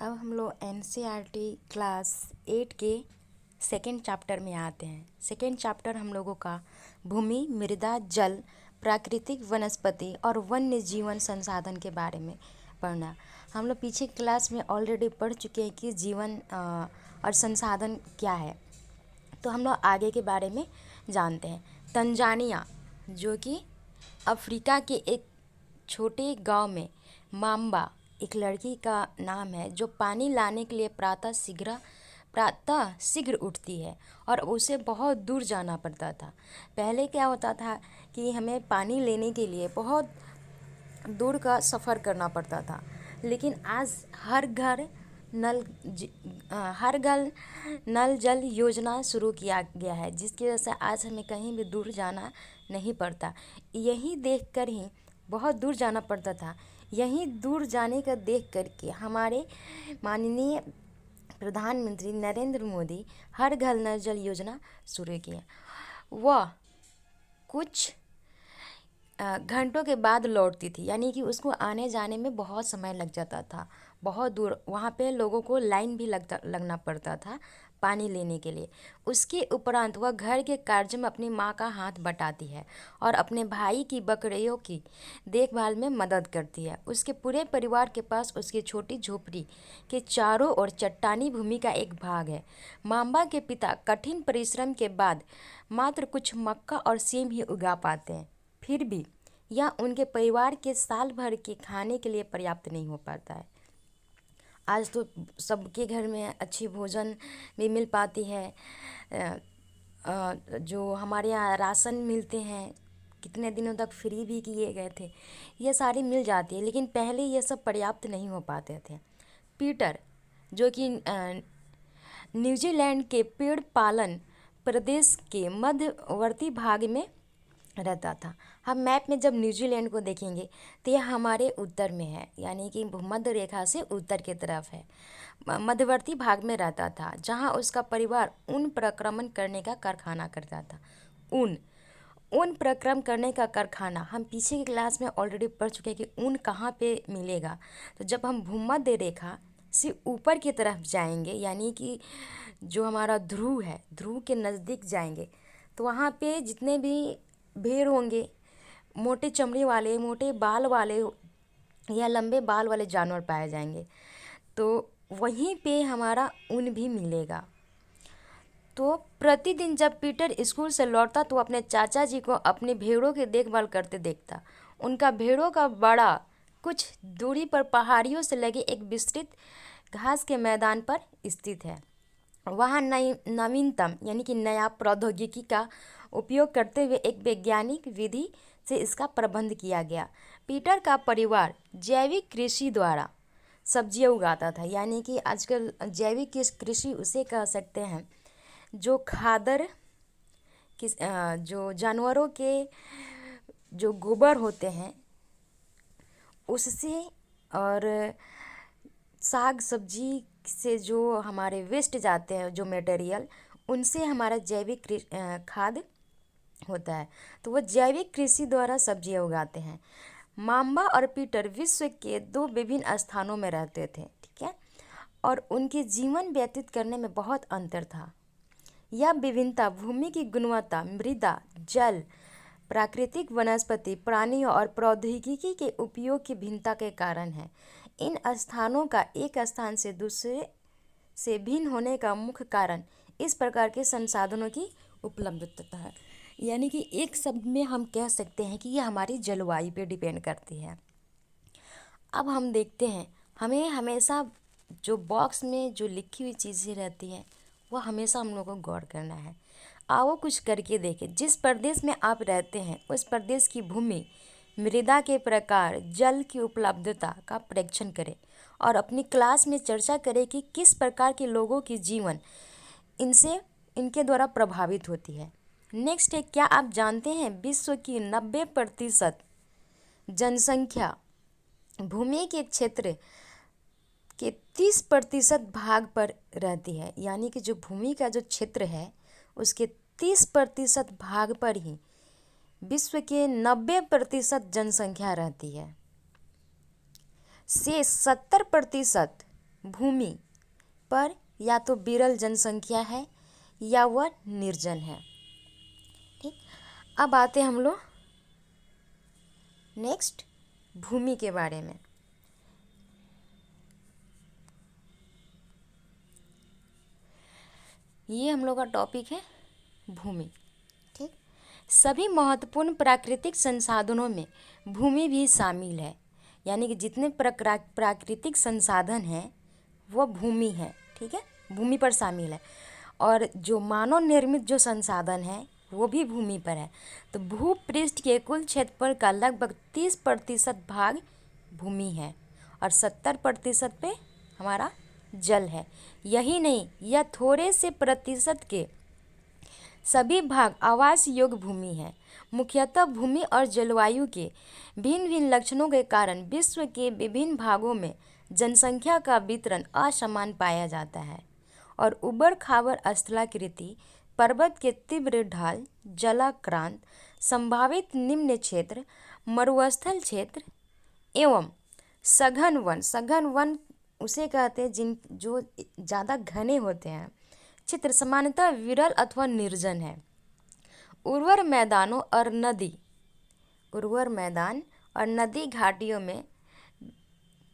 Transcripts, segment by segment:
अब हम लोग एनसीईआरटी क्लास 8 के सेकेंड चैप्टर में आते हैं। सेकेंड चैप्टर हम लोगों का भूमि, मृदा, जल, प्राकृतिक वनस्पति और वन्य जीवन संसाधन के बारे में पढ़ना। हम लोग पीछे क्लास में ऑलरेडी पढ़ चुके हैं कि जीवन और संसाधन क्या है, तो हम लोग आगे के बारे में जानते हैं। तंजानिया, जो कि अफ्रीका के एक छोटे गांव में माम्बा एक लड़की का नाम है जो पानी लाने के लिए प्रातः शीघ्र उठती है और उसे बहुत दूर जाना पड़ता था। पहले क्या होता था कि हमें पानी लेने के लिए बहुत दूर का सफ़र करना पड़ता था, लेकिन आज हर घर नल जल योजना शुरू किया गया है, जिसकी वजह से आज हमें कहीं भी दूर जाना नहीं पड़ता। यही देखकर ही बहुत दूर जाना पड़ता था, यहीं दूर जाने का देख कर के हमारे माननीय प्रधानमंत्री नरेंद्र मोदी हर घर नल जल योजना शुरू किया। वह कुछ घंटों के बाद लौटती थी, यानी कि उसको आने जाने में बहुत समय लग जाता था। बहुत दूर वहाँ पे लोगों को लाइन भी लगना पड़ता था पानी लेने के लिए। उसके उपरांत वह घर के कार्य में अपनी माँ का हाथ बटाती है और अपने भाई की बकरियों की देखभाल में मदद करती है। उसके पूरे परिवार के पास उसकी छोटी झोपड़ी के चारों ओर चट्टानी भूमि का एक भाग है। माम्बा के पिता कठिन परिश्रम के बाद मात्र कुछ मक्का और सेम ही उगा पाते हैं, फिर भी यह उनके परिवार के साल भर के खाने के लिए पर्याप्त नहीं हो पाता है। आज तो सबके घर में अच्छी भोजन भी मिल पाती है। जो हमारे यहाँ राशन मिलते हैं, कितने दिनों तक फ्री भी किए गए थे, ये सारी मिल जाती है, लेकिन पहले ये सब पर्याप्त नहीं हो पाते थे। पीटर, जो कि न्यूजीलैंड के पेड़ पालन प्रदेश के मध्यवर्ती भाग में रहता था। हम मैप में जब न्यूजीलैंड को देखेंगे तो यह हमारे उत्तर में है, यानी कि भूमध्य रेखा से उत्तर की तरफ है। मध्यवर्ती भाग में रहता था, जहां उसका परिवार ऊन प्रक्रमण करने का कारखाना करता था। ऊन प्रक्रमण करने का कारखाना हम पीछे की क्लास में ऑलरेडी पढ़ चुके हैं कि ऊन कहाँ पे मिलेगा। तो जब हम भूमध्य रेखा से ऊपर की तरफ जाएंगे, यानी कि जो हमारा ध्रुव है, ध्रुव के नज़दीक जाएंगे, तो वहाँ पे जितने भी भेड़ होंगे, मोटे चमड़ी वाले, मोटे बाल वाले या लंबे बाल वाले जानवर पाए जाएंगे, तो वहीं पे हमारा ऊन भी मिलेगा। तो प्रतिदिन जब पीटर स्कूल से लौटता तो अपने चाचा जी को अपनी भेड़ों की देखभाल करते देखता। उनका भेड़ों का बाड़ा कुछ दूरी पर पहाड़ियों से लगे एक विस्तृत घास के मैदान पर स्थित है। वहाँ नवीनतम यानी कि नया प्रौद्योगिकी का उपयोग करते हुए एक वैज्ञानिक विधि से इसका प्रबंध किया गया। पीटर का परिवार जैविक कृषि द्वारा सब्जियां उगाता था, यानी कि आजकल जैविक कृषि उसे कह सकते हैं जो खादर जो जानवरों के जो गोबर होते हैं उससे और साग सब्जी से जो हमारे वेस्ट जाते हैं, जो मटेरियल, उनसे हमारा जैविक खाद होता है। तो वो जैविक कृषि द्वारा सब्जियां उगाते हैं। माम्बा और पीटर विश्व के दो विभिन्न स्थानों में रहते थे, ठीक है, और उनके जीवन व्यतीत करने में बहुत अंतर था। यह विभिन्नता भूमि की गुणवत्ता, मृदा, जल, प्राकृतिक वनस्पति, प्राणियों और प्रौद्योगिकी के उपयोग की भिन्नता के कारण है। इन स्थानों का एक स्थान से दूसरे से भिन्न होने का मुख्य कारण इस प्रकार के संसाधनों की उपलब्धता है। यानी कि एक शब्द में हम कह सकते हैं कि यह हमारी जलवायु पे डिपेंड करती है। अब हम देखते हैं, हमें हमेशा जो बॉक्स में जो लिखी हुई चीज़ें रहती हैं वह हमेशा हम लोग को गौर करना है। आओ कुछ करके देखें। जिस प्रदेश में आप रहते हैं उस प्रदेश की भूमि, मृदा के प्रकार, जल की उपलब्धता का परीक्षण करें और अपनी क्लास में चर्चा करें कि किस प्रकार के लोगों की जीवन इनके द्वारा प्रभावित होती है। नेक्स्ट है, क्या आप जानते हैं विश्व की 90% जनसंख्या भूमि के क्षेत्र के 30% भाग पर रहती है, यानी कि जो भूमि का जो क्षेत्र है उसके 30% भाग पर ही विश्व के 90% जनसंख्या रहती है। से 70% भूमि पर या तो विरल जनसंख्या है या वह निर्जन है। ठीक, अब आते हम लोग नेक्स्ट भूमि के बारे में। ये हम लोग का टॉपिक है भूमि। ठीक, सभी महत्वपूर्ण प्राकृतिक संसाधनों में भूमि भी शामिल है, यानी कि जितने प्राकृतिक संसाधन हैं वो भूमि है। ठीक है, भूमि पर शामिल है। और जो मानव निर्मित जो संसाधन है वो भी भूमि पर है। तो भूपृष्ठ के कुल क्षेत्रफल का लगभग 30% भाग भूमि है और 70% पे हमारा जल है। यही नहीं, यह थोड़े से प्रतिशत के सभी भाग आवास योग्य भूमि है। मुख्यतः भूमि और जलवायु के भिन्न भिन्न लक्षणों के कारण विश्व के विभिन्न भागों में जनसंख्या का वितरण असमान पाया जाता है और उबड़ खाबड़ स्थलाकृति, पर्वत के तीव्र ढाल, जलाक्रांत, संभावित निम्न क्षेत्र, मरुस्थल क्षेत्र एवं सघन वन उसे कहते हैं जो ज़्यादा घने होते हैं क्षेत्र सामान्यतः विरल अथवा निर्जन है। उर्वर मैदान और नदी घाटियों में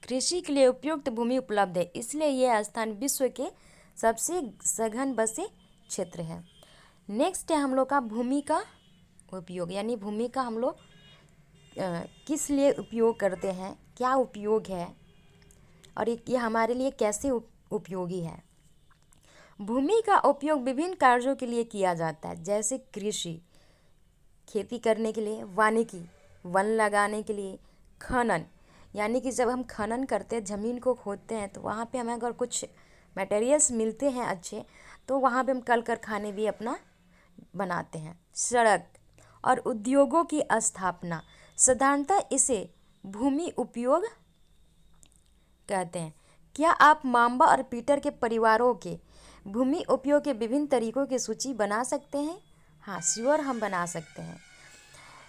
कृषि के लिए उपयुक्त भूमि उपलब्ध है, इसलिए यह स्थान विश्व के सबसे सघन बसे क्षेत्र है। नेक्स्ट है हम लोग का भूमि का उपयोग, यानी भूमि का हम लोग किस लिए उपयोग करते हैं, क्या उपयोग है और ये हमारे लिए कैसे उपयोगी है। भूमि का उपयोग विभिन्न कार्यों के लिए किया जाता है, जैसे कृषि, खेती करने के लिए, वानिकी, वन लगाने के लिए, खनन, यानी कि जब हम खनन करते हैं, ज़मीन को खोदते हैं तो वहाँ पे हमें अगर कुछ मटेरियल्स मिलते हैं अच्छे, तो वहाँ पे हम कल कारखाने भी अपना बनाते हैं। सड़क और उद्योगों की स्थापना, साधारणतः इसे भूमि उपयोग कहते हैं। क्या आप मांबा और पीटर के परिवारों के भूमि उपयोग के विभिन्न तरीकों की सूची बना सकते हैं? हाँ, श्योर, हम बना सकते हैं।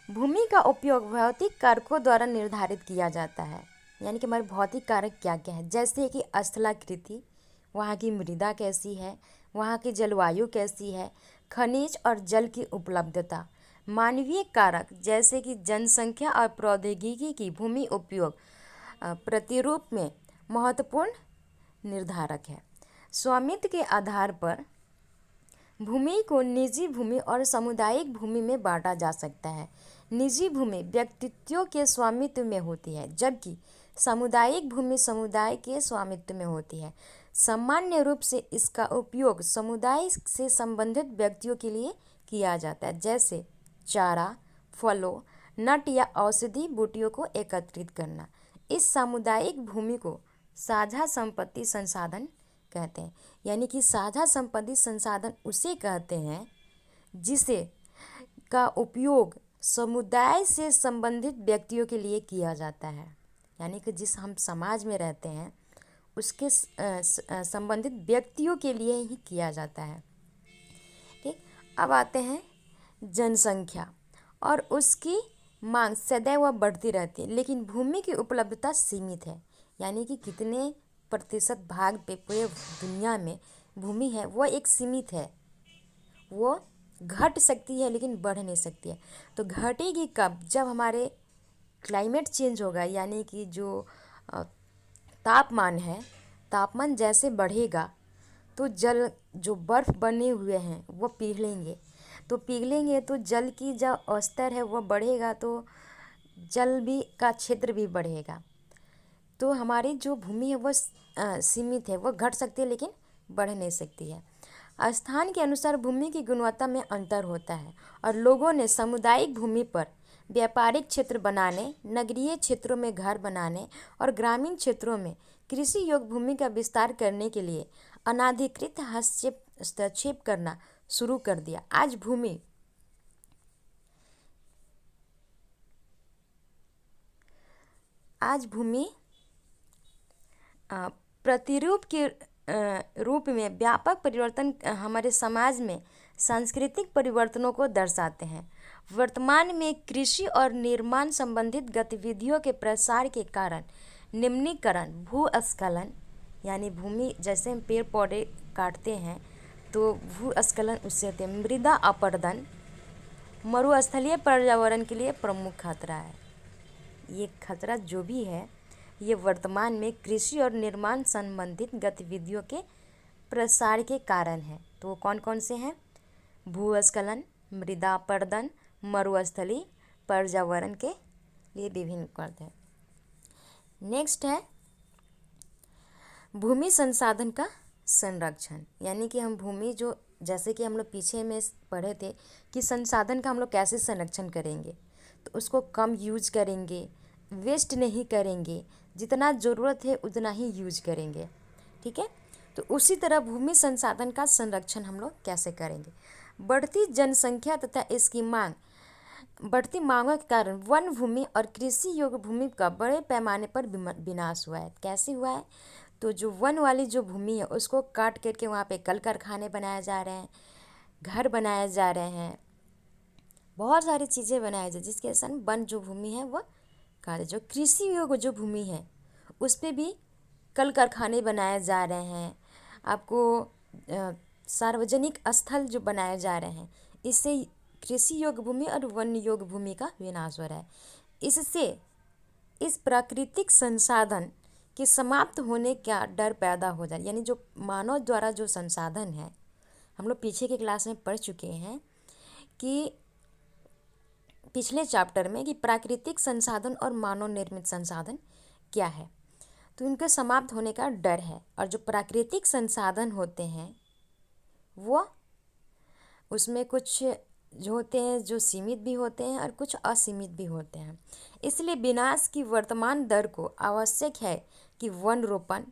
भूमि का उपयोग भौतिक कारकों द्वारा निर्धारित किया जाता है, यानी कि हमारे भौतिक कारक क्या क्या है, जैसे कि स्थलाकृति, वहाँ की मृदा कैसी है, वहाँ की जलवायु कैसी है, खनिज और जल की उपलब्धता। मानवीय कारक जैसे कि जनसंख्या और प्रौद्योगिकी की भूमि उपयोग प्रतिरूप में महत्वपूर्ण निर्धारक है। स्वामित्व के आधार पर भूमि को निजी भूमि और सामुदायिक भूमि में बांटा जा सकता है। निजी भूमि व्यक्तियों के स्वामित्व में होती है, जबकि सामुदायिक भूमि समुदाय के स्वामित्व में होती है। सामान्य रूप से इसका उपयोग समुदाय से संबंधित व्यक्तियों के लिए किया जाता है, जैसे चारा, फलों, नट या औषधि बूटियों को एकत्रित करना। इस सामुदायिक भूमि को साझा संपत्ति संसाधन कहते हैं, यानी कि साझा संपत्ति संसाधन उसे कहते हैं जिसे का उपयोग समुदाय से संबंधित व्यक्तियों के लिए किया जाता है, यानी कि जिस हम समाज में रहते हैं उसके संबंधित व्यक्तियों के लिए ही किया जाता है। ठीक, अब आते हैं जनसंख्या और उसकी मांग सदैव बढ़ती रहती है, लेकिन भूमि की उपलब्धता सीमित है, यानी कि कितने प्रतिशत भाग पे पूरे दुनिया में भूमि है वो एक सीमित है, वो घट सकती है लेकिन बढ़ नहीं सकती है। तो घटेगी कब? जब हमारे क्लाइमेट चेंज होगा, यानी कि जो तापमान है, तापमान जैसे बढ़ेगा तो जल जो बर्फ़ बने हुए हैं वो पिघलेंगे तो जल की जो स्तर है वो बढ़ेगा, तो जल भी का क्षेत्र भी बढ़ेगा। तो हमारी जो भूमि है वो सीमित है, वो घट सकती है लेकिन बढ़ नहीं सकती है। स्थान के अनुसार भूमि की गुणवत्ता में अंतर होता है और लोगों ने सामुदायिक भूमि पर व्यापारिक क्षेत्र बनाने, नगरीय क्षेत्रों में घर बनाने और ग्रामीण क्षेत्रों में कृषि योग्य भूमि का विस्तार करने के लिए अनाधिकृत हस्तक्षेप करना शुरू कर दिया। आज भूमि प्रतिरूप के रूप में व्यापक परिवर्तन हमारे समाज में सांस्कृतिक परिवर्तनों को दर्शाते हैं। वर्तमान में कृषि और निर्माण संबंधित गतिविधियों के प्रसार के कारण निम्नीकरण, भूस्खलन, यानी भूमि, जैसे हम पेड़ पौधे काटते हैं तो भूस्खलन उससे होते हैं। मृदा अपरदन मरुस्थलीय पर्यावरण के लिए प्रमुख खतरा है। ये खतरा जो भी है ये वर्तमान में कृषि और निर्माण संबंधित गतिविधियों के प्रसार के कारण है। तो वो कौन कौन से हैं? भूस्खलन, मृदा अपरदन, मरुस्थलीय पर्यावरण के लिए विभिन्न करते हैं। नेक्स्ट है भूमि संसाधन का संरक्षण, यानी कि हम भूमि जो, जैसे कि हम लोग पीछे में पढ़े थे कि संसाधन का हम लोग कैसे संरक्षण करेंगे, तो उसको कम यूज करेंगे, वेस्ट नहीं करेंगे, जितना ज़रूरत है उतना ही यूज करेंगे। ठीक है, तो उसी तरह भूमि संसाधन का संरक्षण हम लोग कैसे करेंगे? बढ़ती जनसंख्या तथा इसकी मांग, बढ़ती मांगों के कारण वन भूमि और कृषि योग्य भूमि का बड़े पैमाने पर विनाश हुआ है। कैसे हुआ है? तो जो वन वाली जो भूमि है उसको काट करके वहाँ पे कल कारखाने बनाए जा रहे हैं, घर बनाए जा रहे हैं, बहुत सारी चीज़ें बनाई जा, जिसके कारण वन जो भूमि है वो काट, जो कृषि योग्य जो भूमि है उस पर भी कल कारखाने बनाए जा रहे हैं। आपको सार्वजनिक स्थल जो बनाए जा रहे हैं, इससे कृषि योग्य भूमि और वन योग्य भूमि का विनाश हो रहा है। इससे इस प्राकृतिक संसाधन के समाप्त होने का डर पैदा हो जाए, यानी जो मानव द्वारा जो संसाधन है, हम लोग पीछे के क्लास में पढ़ चुके हैं कि पिछले चैप्टर में कि प्राकृतिक संसाधन और मानव निर्मित संसाधन क्या है, तो इनके समाप्त होने का डर है। और जो प्राकृतिक संसाधन होते हैं वो, उसमें कुछ जो होते हैं जो सीमित भी होते हैं और कुछ असीमित भी होते हैं। इसलिए विनाश की वर्तमान दर को आवश्यक है कि वन रोपण,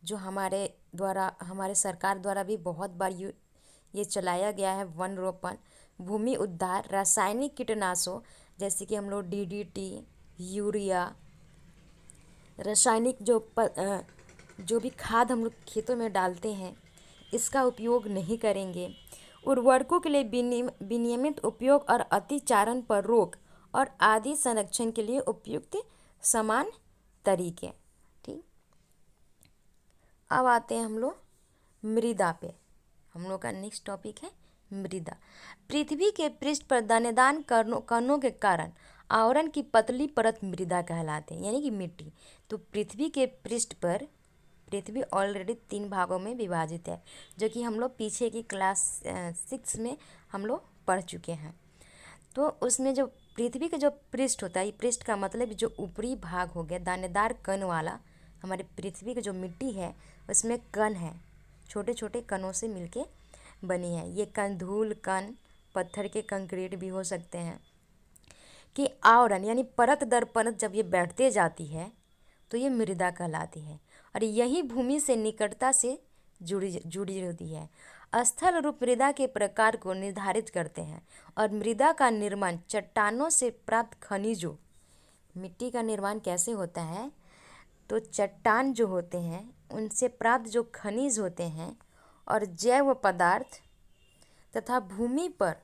जो हमारे सरकार द्वारा भी बहुत बार ये चलाया गया है, वन रोपण, भूमि उद्धार, रासायनिक कीटनाशकों जैसे कि हम लोग DDT, यूरिया, रासायनिक जो भी खाद हम लोग खेतों में डालते हैं इसका उपयोग नहीं करेंगे। उर्वरकों के लिए विनियमित उपयोग और अतिचारण पर रोक और आदि संरक्षण के लिए उपयुक्त समान तरीके। ठीक, अब आते हैं हम लोग मृदा पे। हम लोग का नेक्स्ट टॉपिक है मृदा। पृथ्वी के पृष्ठ पर दानेदार कणों के कारण आवरण की पतली परत मृदा कहलाते हैं, यानी कि मिट्टी। तो पृथ्वी के पृष्ठ पर, पृथ्वी ऑलरेडी 3 भागों में विभाजित है, जो कि हम लोग पीछे की क्लास 6 में हम लोग पढ़ चुके हैं। तो उसमें जो पृथ्वी का जो पृष्ठ होता है, पृष्ठ का मतलब जो ऊपरी भाग हो गया, दानेदार कण वाला, हमारे पृथ्वी की जो मिट्टी है उसमें कण है, छोटे छोटे कणों से मिलके बनी है। ये कण धूल कण, पत्थर के कंक्रीट भी हो सकते हैं, कि आवरण यानी परत दर परत जब ये बैठते जाती है तो ये मृदा कहलाती है। और यही भूमि से निकटता से जुड़ी होती है। स्थल रूप मृदा के प्रकार को निर्धारित करते हैं और मृदा का निर्माण चट्टानों से प्राप्त खनिजों, मिट्टी का निर्माण कैसे होता है, तो चट्टान जो होते हैं उनसे प्राप्त जो खनिज होते हैं और जैव पदार्थ तथा भूमि पर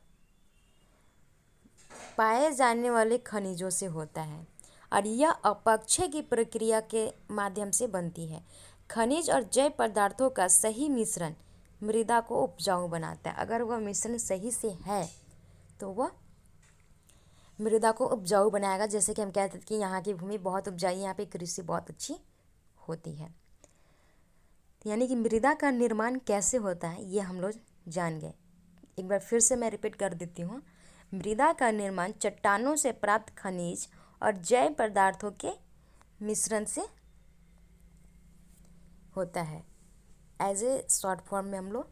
पाए जाने वाले खनिजों से होता है। और यह अपक्षय की प्रक्रिया के माध्यम से बनती है। खनिज और जैव पदार्थों का सही मिश्रण मृदा को उपजाऊ बनाता है। अगर वह मिश्रण सही से है तो वह मृदा को उपजाऊ बनाएगा। जैसे कि हम कहते हैं कि यहाँ की भूमि बहुत उपजाऊ, यहाँ पे कृषि बहुत अच्छी होती है। यानी कि मृदा का निर्माण कैसे होता है ये हम लोग जान गए। एक बार फिर से मैं रिपीट कर देती हूँ। मृदा का निर्माण चट्टानों से प्राप्त खनिज और जैव पदार्थों के मिश्रण से होता है। एज ए शॉर्ट फॉर्म में हम लोग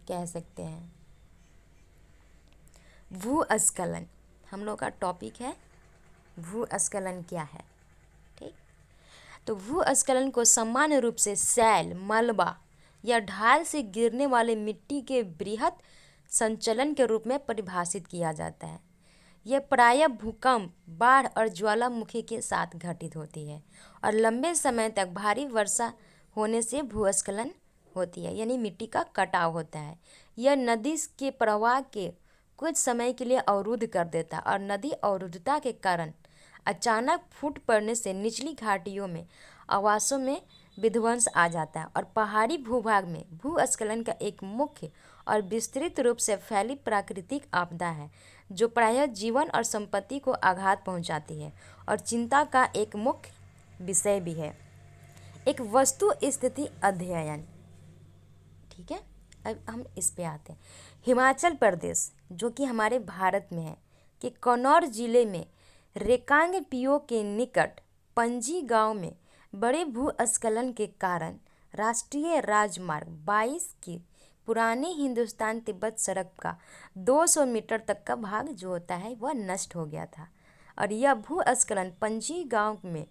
कह सकते हैं। भूस्खलन हम लोग का टॉपिक है। भूस्खलन क्या है? ठीक, तो भूस्खलन को सामान्य रूप से सैल, मलबा या ढाल से गिरने वाले मिट्टी के बृहद संचलन के रूप में परिभाषित किया जाता है। यह प्रायः भूकंप, बाढ़ और ज्वालामुखी के साथ घटित होती है और लंबे समय तक भारी वर्षा होने से भूस्खलन होती है, यानी मिट्टी का कटाव होता है। यह नदी के प्रवाह के कुछ समय के लिए अवरुद्ध कर देता है और नदी अवरुद्धता के कारण अचानक फूट पड़ने से निचली घाटियों में आवासों में विध्वंस आ जाता है। और पहाड़ी भूभाग में भूस्खलन का एक मुख्य और विस्तृत रूप से फैली प्राकृतिक आपदा है जो प्रायः जीवन और संपत्ति को आघात पहुंचाती है और चिंता का एक मुख्य विषय भी है। एक वस्तु स्थिति अध्ययन, ठीक है। अब हम इस पे आते हैं। हिमाचल प्रदेश जो कि हमारे भारत में है कि कन्नौज जिले में रेकांग पिओ के निकट पंजी गांव में बड़े भूस्खलन के कारण राष्ट्रीय राजमार्ग 22 की पुराने हिंदुस्तान तिब्बत सड़क का 200 मीटर तक का भाग जो होता है वह नष्ट हो गया था। और यह भूस्खलन पंजी गांव में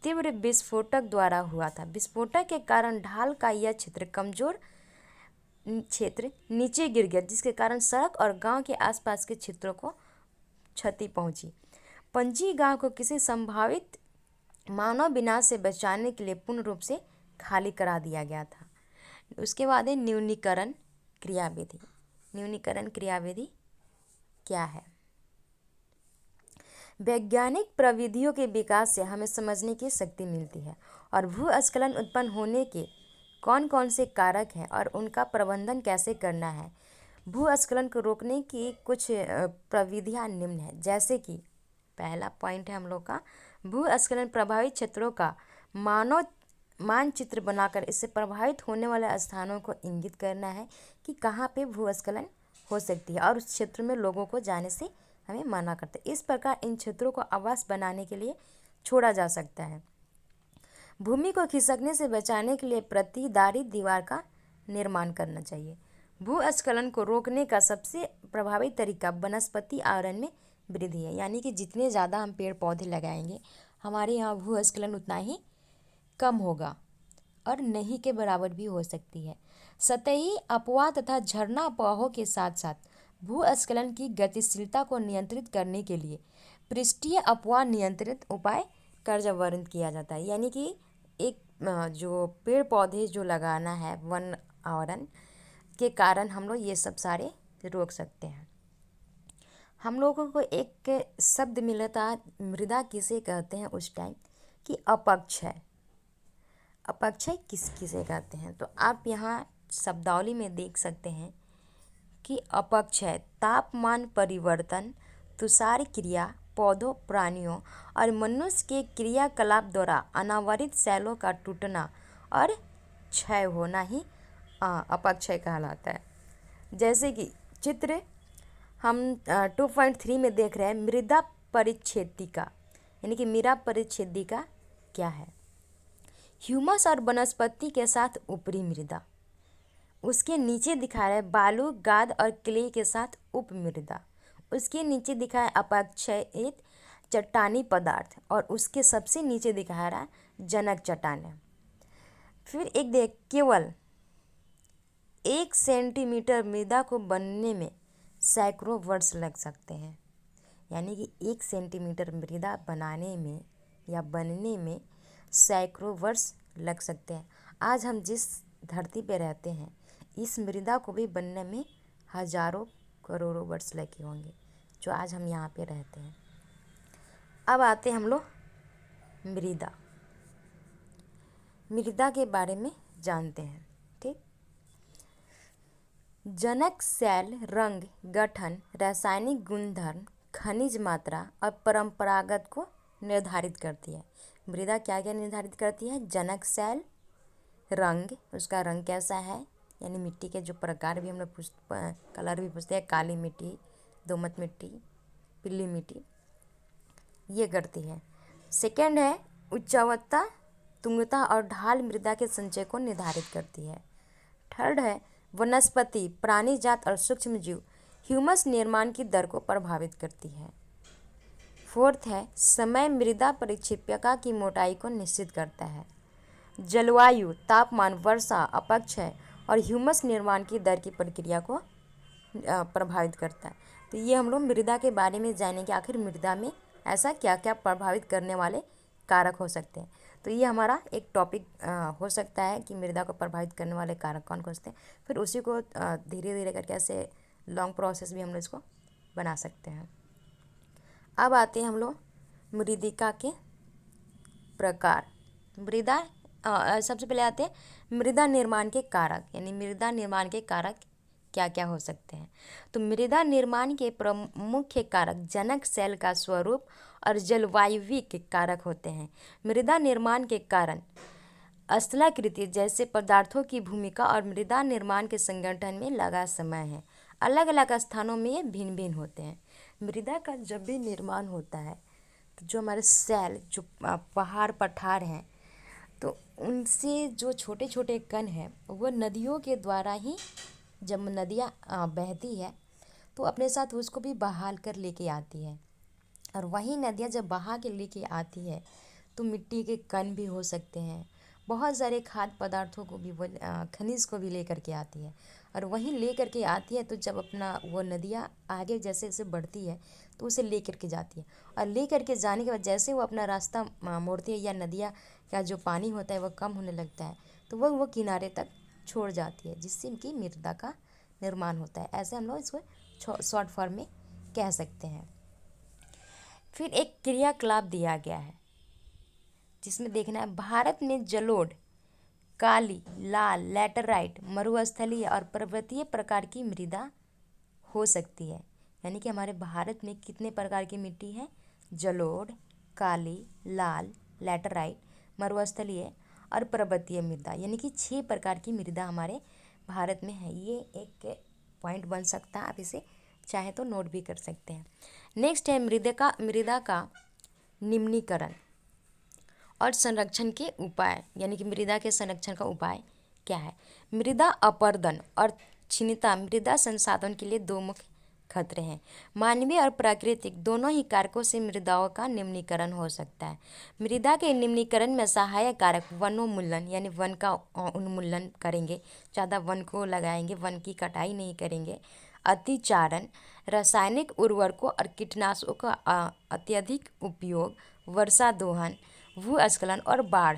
तीव्र विस्फोटक द्वारा हुआ था। विस्फोटक के कारण ढाल का यह क्षेत्र नीचे गिर गया, जिसके कारण सड़क और गांव के आसपास के क्षेत्रों को क्षति पहुंची। पंजी गांव को किसी संभावित मानव विनाश से बचाने के लिए पूर्ण रूप से खाली करा दिया गया था। उसके बाद है न्यूनीकरण क्रियाविधि। न्यूनीकरण क्रियाविधि क्या है? वैज्ञानिक प्रविधियों के विकास से हमें समझने की शक्ति मिलती है और भूस्खलन उत्पन्न होने के कौन कौन से कारक हैं और उनका प्रबंधन कैसे करना है। भूस्खलन को रोकने की कुछ प्रविधियां निम्न है, जैसे कि पहला पॉइंट है हम लोग का भूस्खलन प्रभावित क्षेत्रों का मानचित्र बनाकर इससे प्रभावित होने वाले स्थानों को इंगित करना है कि कहाँ पे भूस्खलन हो सकती है और उस क्षेत्र में लोगों को जाने से हमें मना करते हैं। इस प्रकार इन क्षेत्रों को आवास बनाने के लिए छोड़ा जा सकता है। भूमि को खिसकने से बचाने के लिए प्रतिधारित दीवार का निर्माण करना चाहिए। भूस्खलन को रोकने का सबसे प्रभावी तरीका वनस्पति आवरण में वृद्धि है, यानी कि जितने ज़्यादा हम पेड़ पौधे लगाएंगे हमारे यहाँ भूस्खलन उतना ही कम होगा और नहीं के बराबर भी हो सकती है। सतही अपवाह तथा झरना अपवाहों के साथ साथ भूस्खलन की गतिशीलता को नियंत्रित करने के लिए पृष्ठीय अपवाह नियंत्रित उपाय कार्यान्वित किया जाता है, यानी कि एक जो पेड़ पौधे जो लगाना है वन आवरण के कारण हम लोग ये सब सारे रोक सकते हैं। हम लोगों को एक शब्द मिलता मृदा किसे कहते हैं उस टाइम कि अपक्षय। अपक्षय किसे कहते हैं तो आप यहाँ शब्दावली में देख सकते हैं कि अपक्षय तापमान परिवर्तन, तुषार क्रिया, पौधों, प्राणियों और मनुष्य के क्रियाकलाप द्वारा अनावरित शैलों का टूटना और क्षय होना ही अपक्षय कहलाता है। जैसे कि चित्र हम 2.3 में देख रहे हैं मृदा परिच्छेदिका, यानी कि मृदा परिच्छेदिका क्या है? ह्यूमस और वनस्पति के साथ ऊपरी मृदा, उसके नीचे दिखा रहा है बालू, गाद और क्ले के साथ उप मृदा, उसके नीचे दिखा है अपक्षयित चट्टानी पदार्थ और उसके सबसे नीचे दिखा रहा है जनक चट्टानें। फिर एक देख केवल 1 सेंटीमीटर मृदा को बनने में सैकड़ों वर्ष लग सकते हैं, यानी कि 1 सेंटीमीटर मृदा बनाने में या बनने में सैकड़ों वर्ष लग सकते हैं। आज हम जिस धरती पे रहते हैं इस मृदा को भी बनने में हजारों करोड़ों वर्ष लगे होंगे जो आज हम यहाँ पे रहते हैं। अब आते हैं हम लोग मृदा के बारे में जानते हैं। ठीक, जनक शैल रंग, गठन, रासायनिक गुणधर्म, खनिज मात्रा और परंपरागत को निर्धारित करती है। मृदा क्या क्या निर्धारित करती है? जनक शैल रंग, उसका रंग कैसा है, यानी मिट्टी के जो प्रकार भी हम लोग कलर भी पूछते हैं, काली मिट्टी, दोमट मिट्टी, पीली मिट्टी, ये करती है। सेकंड है उच्चवत्ता, तुंगता और ढाल मृदा के संचय को निर्धारित करती है। थर्ड है वनस्पति, प्राणी जात और सूक्ष्म जीव ह्यूमस निर्माण की दर को प्रभावित करती है। फोर्थ है समय, मृदा परिक्षेप्यता की मोटाई को निश्चित करता है। जलवायु, तापमान, वर्षा, अपक्षय और ह्यूमस निर्माण की दर की प्रक्रिया को प्रभावित करता है। तो ये हम लोग मृदा के बारे में जानेंगे, आखिर मृदा में ऐसा क्या क्या प्रभावित करने वाले कारक हो सकते हैं। तो ये हमारा एक टॉपिक हो सकता है कि मृदा को प्रभावित करने वाले कारक कौन कौन से हैं। फिर उसी को धीरे धीरे करके ऐसे लॉन्ग प्रोसेस भी हम लोग इसको बना सकते हैं। अब आते हैं हम लोग मृदिका के प्रकार। मृदा सबसे पहले आते हैं मृदा निर्माण के कारक, यानी मृदा निर्माण के कारक क्या क्या हो सकते हैं। तो मृदा निर्माण के प्रमुख कारक जनक, सेल का स्वरूप और जलवायविक कारक होते हैं। मृदा निर्माण के कारण स्थलाकृति जैसे पदार्थों की भूमिका और मृदा निर्माण के संगठन में लगा समय है। अलग अलग स्थानों में ये भिन्न भिन्न होते हैं। मृदा का जब भी निर्माण होता है तो जो हमारे सेल, जो पहाड़ पठार हैं, तो उनसे जो छोटे छोटे कण हैं वो नदियों के द्वारा ही, जब नदियाँ बहती है तो अपने साथ उसको भी बहाल कर लेके आती है। और वही नदियाँ जब बहा के लेके आती है तो मिट्टी के कण भी हो सकते हैं, बहुत सारे खाद्य पदार्थों को भी, वो खनिज को भी लेकर के आती है। और वहीं लेकर के आती है तो जब अपना वो नदियाँ आगे जैसे जैसे बढ़ती है तो उसे लेकर के जाती है, और लेकर के जाने के बाद जैसे वो अपना रास्ता मोड़ती है या नदियाँ का जो पानी होता है वो कम होने लगता है तो वो किनारे तक छोड़ जाती है, जिससे इनकी मृदा का निर्माण होता है। ऐसे हम लोग इसको शॉर्ट फॉर्म में कह सकते हैं। फिर एक क्रियाकलाप दिया गया है जिसमें देखना है, भारत में जलोढ़, काली, लाल, लैटेराइट, मरुस्थलीय और पर्वतीय प्रकार की मृदा हो सकती है। यानी कि हमारे भारत में कितने प्रकार की मिट्टी है? जलोढ़, काली, लाल, लैटेराइट, मरुस्थलीय और पर्वतीय मृदा, यानी कि 6 प्रकार की मृदा हमारे भारत में है। ये एक पॉइंट बन सकता है, आप इसे चाहे तो नोट भी कर सकते हैं। नेक्स्ट है मृदा का निम्नीकरण और संरक्षण के उपाय, यानी कि मृदा के संरक्षण का उपाय क्या है। मृदा अपरदन और क्षीणता मृदा संसाधन के लिए 2 मुख्य खतरे हैं। मानवीय और प्राकृतिक दोनों ही कारकों से मृदाओं का निम्नीकरण हो सकता है। मृदा के निम्नीकरण में सहायक कारक वनोन्मूलन, यानी वन का उन्मूलन करेंगे, ज़्यादा वन को लगाएंगे, वन की कटाई नहीं करेंगे। अतिचारण, रासायनिक उर्वरकों और कीटनाशकों का अत्यधिक उपयोग, वर्षा दोहन, भूस्खलन और बाढ़,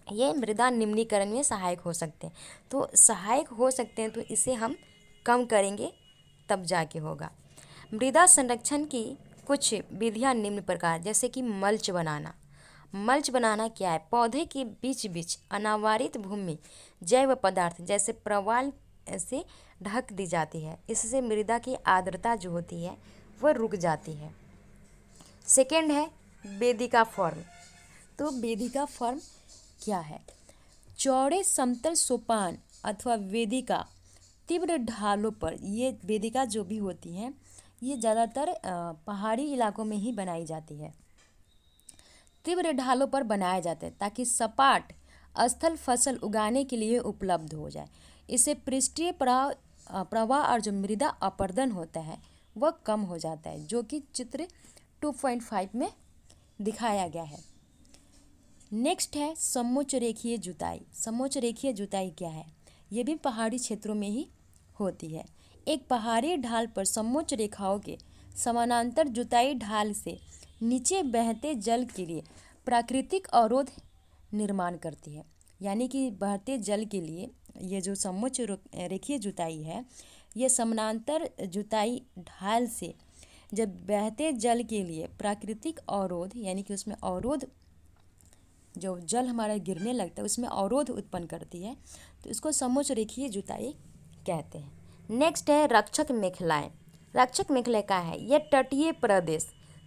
ये मृदा निम्नीकरण में सहायक हो सकते हैं। तो सहायक हो सकते हैं तो इसे हम कम करेंगे तब जाके होगा। मृदा संरक्षण की कुछ विधियां निम्न प्रकार, जैसे कि मल्च बनाना। मल्च बनाना क्या है? पौधे के बीच बीच अनावरित भूमि जैव पदार्थ जैसे प्रवाल से ढक दी जाती है। इससे मृदा की आर्द्रता जो होती है वह रुक जाती है। सेकेंड है वेदिका फॉर्म। तो वेदिका फॉर्म क्या है? चौड़े समतल सोपान अथवा वेदिका तीव्र ढालों पर, ये वेदिका जो भी होती हैं ये ज़्यादातर पहाड़ी इलाकों में ही बनाई जाती है। तीव्र ढालों पर बनाए जाते हैं ताकि सपाट स्थल फसल उगाने के लिए उपलब्ध हो जाए। इससे पृष्ठीय प्रवाह और जो मृदा अपरदन होता है वह कम हो जाता है, जो कि चित्र 2.5 में दिखाया गया है। नेक्स्ट है समोच्च रेखीय जुताई। समोच्च रेखीय जुताई क्या है? ये भी पहाड़ी क्षेत्रों में ही होती है। एक पहाड़ी ढाल पर समोच्च रेखाओं के समानांतर जुताई ढाल से नीचे बहते जल के लिए प्राकृतिक अवरोध निर्माण करती है। यानी कि बहते जल के लिए ये जो समोच्च रेखीय जुताई है, ये समानांतर जुताई ढाल से जब बहते जल के लिए प्राकृतिक अवरोध, यानी कि उसमें अवरोध, जो जल हमारा गिरने लगता है उसमें अवरोध उत्पन्न करती है, तो इसको समोच्च रेखीय जुताई कहते हैं। नेक्स्ट है रक्षक मेखलाएँ। रक्षक मेखलाएँ क्या है? ये तटीय प्रदेश,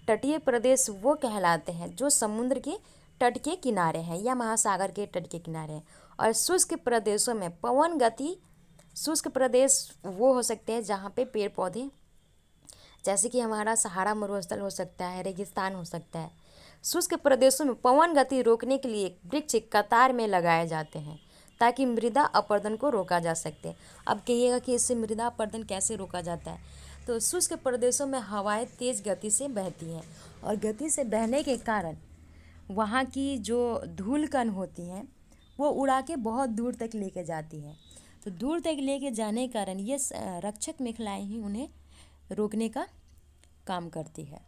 तटीय प्रदेश वो कहलाते हैं जो समुद्र के तट के किनारे हैं या महासागर के तट के किनारे हैं। और शुष्क प्रदेशों में पवन गति, शुष्क प्रदेश वो हो सकते हैं जहाँ पे पेड़ पौधे, जैसे कि हमारा सहारा मरुस्थल हो सकता है, रेगिस्तान हो सकता है। शुष्क प्रदेशों में पवन गति रोकने के लिए वृक्ष कतार में लगाए जाते हैं ताकि मृदा अपरदन को रोका जा सके। अब कहिएगा कि इससे मृदा अपरदन कैसे रोका जाता है? तो शुष्क प्रदेशों में हवाएं तेज गति से बहती हैं और गति से बहने के कारण वहाँ की जो धूल कण होती हैं वो उड़ा के बहुत दूर तक लेके जाती है। तो दूर तक लेके जाने के कारण ये रक्षक मेखलाएँ ही उन्हें रोकने का काम करती है।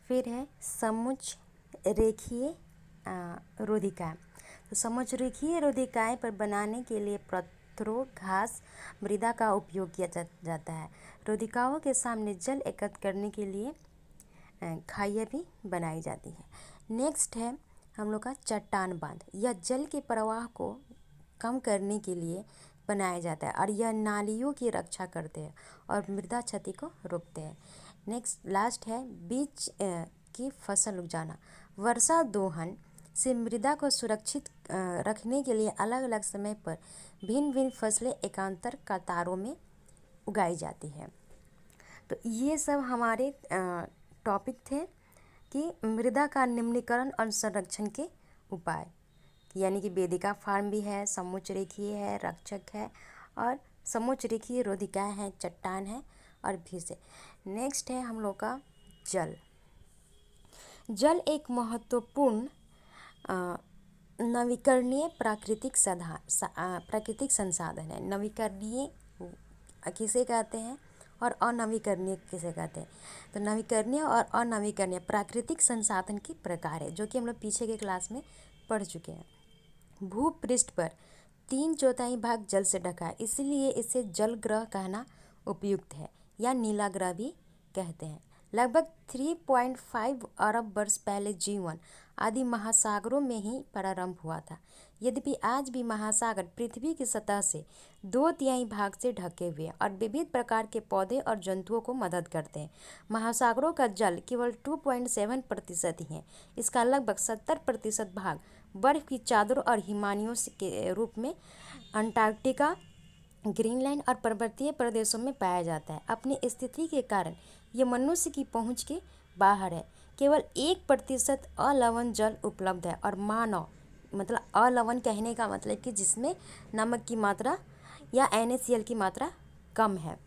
फिर है समोच्च रेखीय रोधिकाएँ। तो समोच्च रेखीय रोधिकाएँ पर बनाने के लिए पत्थरों, घास, मृदा का उपयोग किया जाता है। रोधिकाओं के सामने जल एकत्र करने के लिए खाइयाँ भी बनाई जाती हैं। नेक्स्ट है हम लोग का चट्टान बांध। यह जल के प्रवाह को कम करने के लिए बनाया जाता है और यह नालियों की रक्षा करते हैं और मृदा क्षति को रोकते हैं। नेक्स्ट लास्ट है बीज की फसल उगाना। वर्षा दोहन से मृदा को सुरक्षित रखने के लिए अलग अलग समय पर भिन्न भिन्न फसलें एकांतर कतारों में उगाई जाती है। तो ये सब हमारे टॉपिक थे कि मृदा का निम्नीकरण और संरक्षण के उपाय, यानी कि वेदिका फार्म भी है, समोच्च रेखीय है, रक्षक है और समोच्च रेखीय रोधिकाएँ हैं, चट्टान है और भीष है। नेक्स्ट है हम लोग का जल। जल एक महत्वपूर्ण नवीकरणीय प्राकृतिक संसाधन है। नवीकरणीय किसे कहते हैं और अनवीकरणीय किसे कहते हैं? तो नवीकरणीय और अनवीकरणीय प्राकृतिक संसाधन की प्रकार है, जो कि हम लोग पीछे के क्लास में पढ़ चुके हैं। भूपृष्ठ पर 3/4 भाग जल से ढका है, इसलिए इसे जल ग्रह कहना उपयुक्त है या नीला ग्रह भी कहते हैं। लगभग 3.5 अरब वर्ष पहले जीवन आदि महासागरों में ही प्रारंभ हुआ था। यद्यपि आज भी महासागर पृथ्वी की सतह से 2/3 भाग से ढके हुए हैं और विविध प्रकार के पौधे और जंतुओं को मदद करते हैं। महासागरों का जल केवल 2.7% ही है। इसका लगभग 70% भाग बर्फ की चादरों और हिमानियों के रूप में अंटार्कटिका, ग्रीनलैंड और पर्वतीय प्रदेशों में पाया जाता है। अपनी स्थिति के कारण ये मनुष्य की पहुंच के बाहर है। केवल 1% अलवण जल उपलब्ध है और मानव, मतलब अलवण कहने का मतलब कि जिसमें नमक की मात्रा या NaCl की मात्रा कम है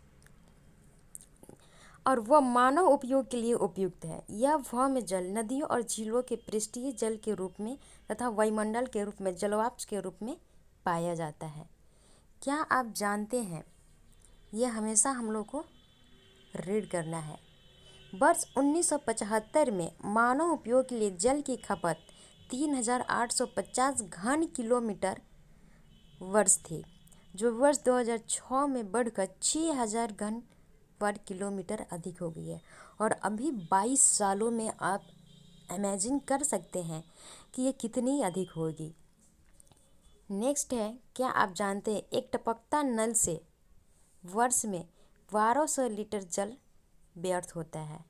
और वह मानव उपयोग के लिए उपयुक्त है। यह भौम जल नदियों और झीलों के पृष्ठीय जल के रूप में तथा वायुमंडल के रूप में जलवाष्प के रूप में पाया जाता है। क्या आप जानते हैं, यह हमेशा हम लोग को रीड करना है। वर्ष 1975 में मानव उपयोग के लिए जल की खपत 3,850 घन किलोमीटर वर्ष थी, जो वर्ष 2006 में बढ़कर 6,000 घन वर्ग किलोमीटर अधिक हो गई है। और अभी 22 सालों में आप इमेजिन कर सकते हैं कि ये कितनी अधिक होगी। नेक्स्ट है, क्या आप जानते हैं एक टपकता नल से वर्ष में 1200 लीटर जल व्यर्थ होता है।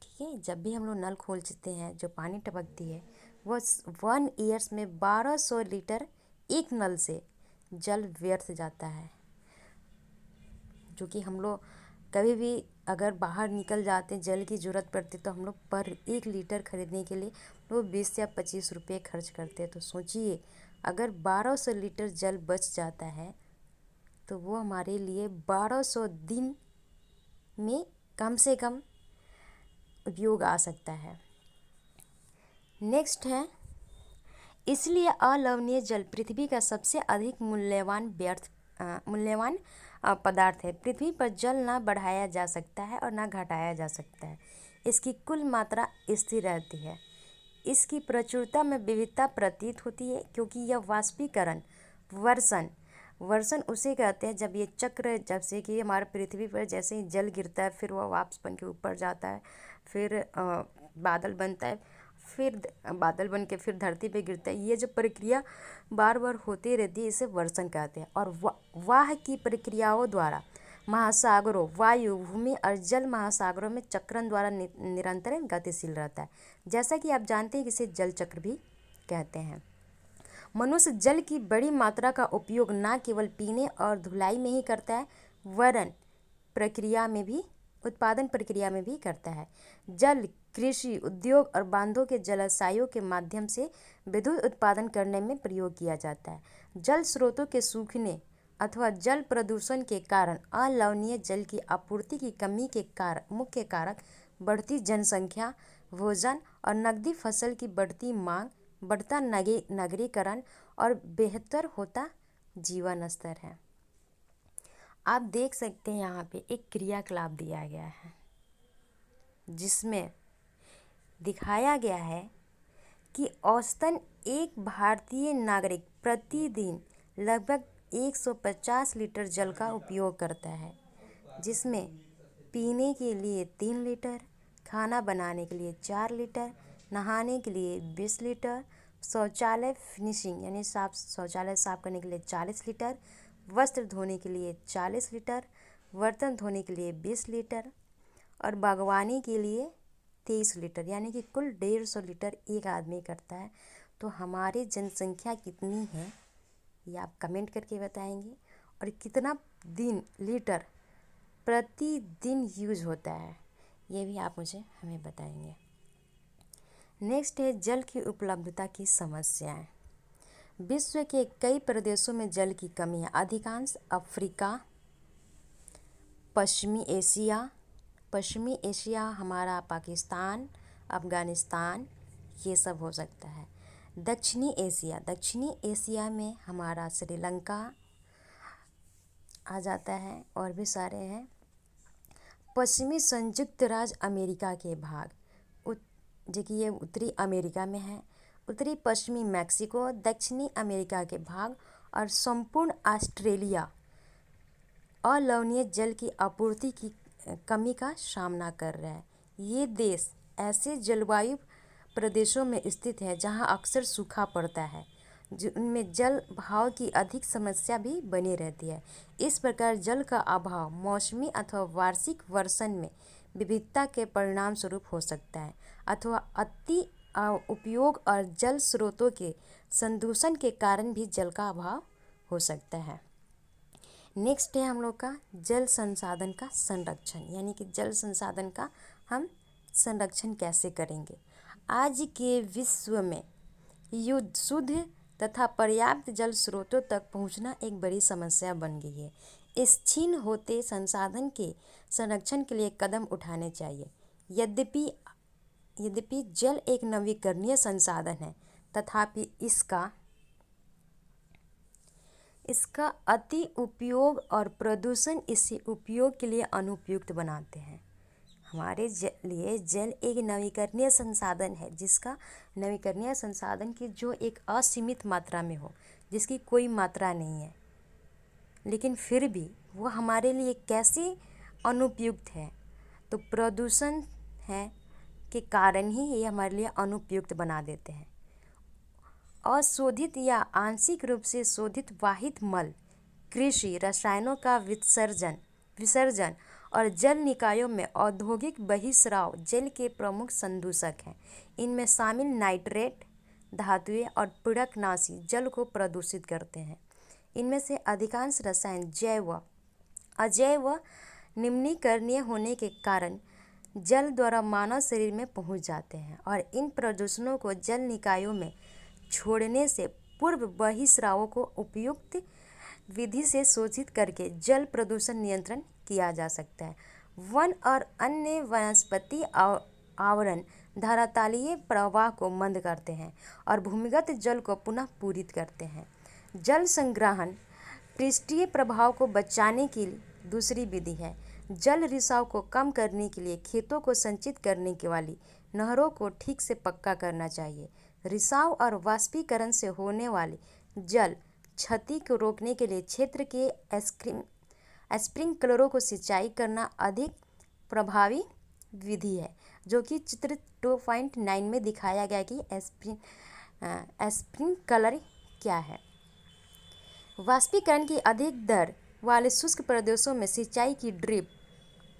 ठीक है, जब भी हम लोग नल खोलते हैं, जो पानी टपकती है, वो 1 ईयर्स में 1200 लीटर एक नल से जल व्यर्थ जाता है। जो कि हम लोग कभी भी अगर बाहर निकल जाते हैं, जल की ज़रूरत पड़ती तो हम लोग पर 1 लीटर खरीदने के लिए वो 20 या 25 रुपये खर्च करते हैं। तो सोचिए, अगर 1200 लीटर जल बच जाता है तो वो हमारे लिए 1200 दिन में कम से कम उपयोग आ सकता है। नेक्स्ट है, इसलिए अलवणीय जल पृथ्वी का सबसे अधिक मूल्यवान पदार्थ है। पृथ्वी पर जल ना बढ़ाया जा सकता है और ना घटाया जा सकता है। इसकी कुल मात्रा स्थिर रहती है। इसकी प्रचुरता में विविधता प्रतीत होती है, क्योंकि यह वाष्पीकरण, वर्षण उसे कहते हैं जब ये चक्र, जब से कि हमारे पृथ्वी पर जैसे ही जल गिरता है, फिर वह वाष्प बन के ऊपर जाता है, फिर बादल बनता है, फिर बादल बन के फिर धरती पे गिरता है। ये जो प्रक्रिया बार बार होती रहती है, इसे वर्षण कहते हैं। और वाह की प्रक्रियाओं द्वारा महासागरों, वायु, भूमि और जल महासागरों में चक्रण द्वारा निरंतर गतिशील रहता है। जैसा कि आप जानते हैं कि इसे जल चक्र भी कहते हैं। मनुष्य जल की बड़ी मात्रा का उपयोग न केवल पीने और धुलाई में ही करता है, वरन उत्पादन प्रक्रिया में भी करता है। जल कृषि, उद्योग और बांधों के जलाशयों के माध्यम से विद्युत उत्पादन करने में प्रयोग किया जाता है। जल स्रोतों के सूखने अथवा जल प्रदूषण के कारण अलवणीय जल की आपूर्ति की कमी के मुख्य कारक बढ़ती जनसंख्या, भोजन और नकदी फसल की बढ़ती मांग, बढ़ता नगरीकरण और बेहतर होता जीवन स्तर है। आप देख सकते हैं यहाँ पे एक क्रियाकलाप दिया गया है, जिसमें दिखाया गया है कि औसतन एक भारतीय नागरिक प्रतिदिन लगभग 150 लीटर जल का उपयोग करता है, जिसमें पीने के लिए 3 लीटर, खाना बनाने के लिए 4 लीटर, नहाने के लिए 20 लीटर, शौचालय फिनिशिंग यानी शौचालय साफ करने के लिए 40 लीटर, वस्त्र धोने के लिए 40 लीटर, बर्तन धोने के लिए 20 लीटर और बागवानी के लिए 23 लीटर, यानी कि कुल 150 लीटर एक आदमी करता है। तो हमारी जनसंख्या कितनी है ये आप कमेंट करके बताएंगे, और कितना लीटर प्रतिदिन यूज होता है ये भी आप हमें बताएंगे। नेक्स्ट है जल की उपलब्धता की समस्याएं। विश्व के कई प्रदेशों में जल की कमी है। अधिकांश अफ्रीका, पश्चिमी एशिया हमारा पाकिस्तान, अफ़गानिस्तान ये सब हो सकता है। दक्षिणी एशिया में हमारा श्रीलंका आ जाता है और भी सारे हैं। पश्चिमी संयुक्त राज्य अमेरिका के भाग, जो कि ये उत्तरी अमेरिका में है, उत्तरी पश्चिमी मैक्सिको, दक्षिणी अमेरिका के भाग और संपूर्ण ऑस्ट्रेलिया अलवणीय जल की आपूर्ति की कमी का सामना कर रहा है। ये देश ऐसे जलवायु प्रदेशों में स्थित है जहां अक्सर सूखा पड़ता है, जिनमें जल बहाव की अधिक समस्या भी बनी रहती है। इस प्रकार जल का अभाव मौसमी अथवा वार्षिक वर्षण में विविधता के परिणाम स्वरूप हो सकता है, अथवा अति उपयोग और जल स्रोतों के संदूषण के कारण भी जल का अभाव हो सकता है। नेक्स्ट है हम लोग का जल संसाधन का संरक्षण, यानी कि जल संसाधन का हम संरक्षण कैसे करेंगे। आज के विश्व में शुद्ध तथा पर्याप्त जल स्रोतों तक पहुंचना एक बड़ी समस्या बन गई है। इस क्षीण होते संसाधन के संरक्षण के लिए कदम उठाने चाहिए। यद्यपि जल एक नवीकरणीय संसाधन है, तथापि इसका अति उपयोग और प्रदूषण इसे उपयोग के लिए अनुपयुक्त बनाते हैं। हमारे लिए जल एक नवीकरणीय संसाधन है, जिसका नवीकरणीय संसाधन की जो एक असीमित मात्रा में हो, जिसकी कोई मात्रा नहीं है, लेकिन फिर भी वो हमारे लिए कैसे अनुपयुक्त है, तो प्रदूषण है के कारण ही ये हमारे लिए अनुपयुक्त बना देते हैं। अशोधित या आंशिक रूप से शोधित वाहित मल, कृषि रसायनों का विसर्जन और जल निकायों में औद्योगिक बहिस्राव जल के प्रमुख संदूषक हैं। इनमें शामिल नाइट्रेट, धातुएं और पीड़कनाशी जल को प्रदूषित करते हैं। इनमें से अधिकांश रसायन जैव अजैव निम्नीकरणीय होने के कारण जल द्वारा मानव शरीर में पहुंच जाते हैं, और इन प्रदूषणों को जल निकायों में छोड़ने से पूर्व बहिस्रावों को उपयुक्त विधि से शोषित करके जल प्रदूषण नियंत्रण किया जा सकता है। वन और अन्य वनस्पति आवरण धरातलीय प्रवाह को मंद करते हैं और भूमिगत जल को पुनः पूरित करते हैं। जल संग्रहण पृष्ठीय प्रभाव को बचाने की दूसरी विधि है। जल रिसाव को कम करने के लिए खेतों को संचित करने के वाली नहरों को ठीक से पक्का करना चाहिए। रिसाव और वाष्पीकरण से होने वाली जल क्षति को रोकने के लिए क्षेत्र के स्प्रिंकलरों को सिंचाई करना अधिक प्रभावी विधि है, जो कि चित्र 2.9 में दिखाया गया कि स्प्रिंकलर क्या है। वाष्पीकरण की अधिक दर वाले शुष्क प्रदेशों में सिंचाई की ड्रिप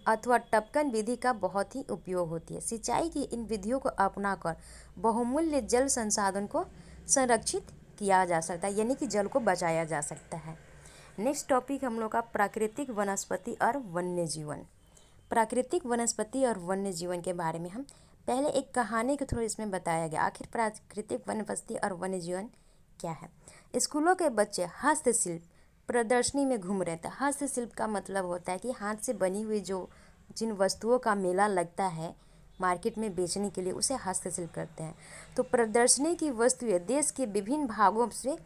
अथवा टपकन विधि का बहुत ही उपयोग होती है। सिंचाई की इन विधियों को अपनाकर बहुमूल्य जल संसाधन को संरक्षित किया जा सकता है, यानी कि जल को बचाया जा सकता है। नेक्स्ट टॉपिक हम लोग का प्राकृतिक वनस्पति और वन्य जीवन। प्राकृतिक वनस्पति और वन्य जीवन के बारे में हम पहले एक कहानी के थ्रू इसमें बताया गया। आखिर प्राकृतिक वनस्पति और वन्य जीवन क्या है। स्कूलों के बच्चे हस्तशिल्प प्रदर्शनी में घूम रहे थे। हस्तशिल्प का मतलब होता है कि हाथ से बनी हुई जिन वस्तुओं का मेला लगता है मार्केट में बेचने के लिए, उसे हस्तशिल्प करते हैं। तो प्रदर्शनी की वस्तुएं देश के विभिन्न भागों से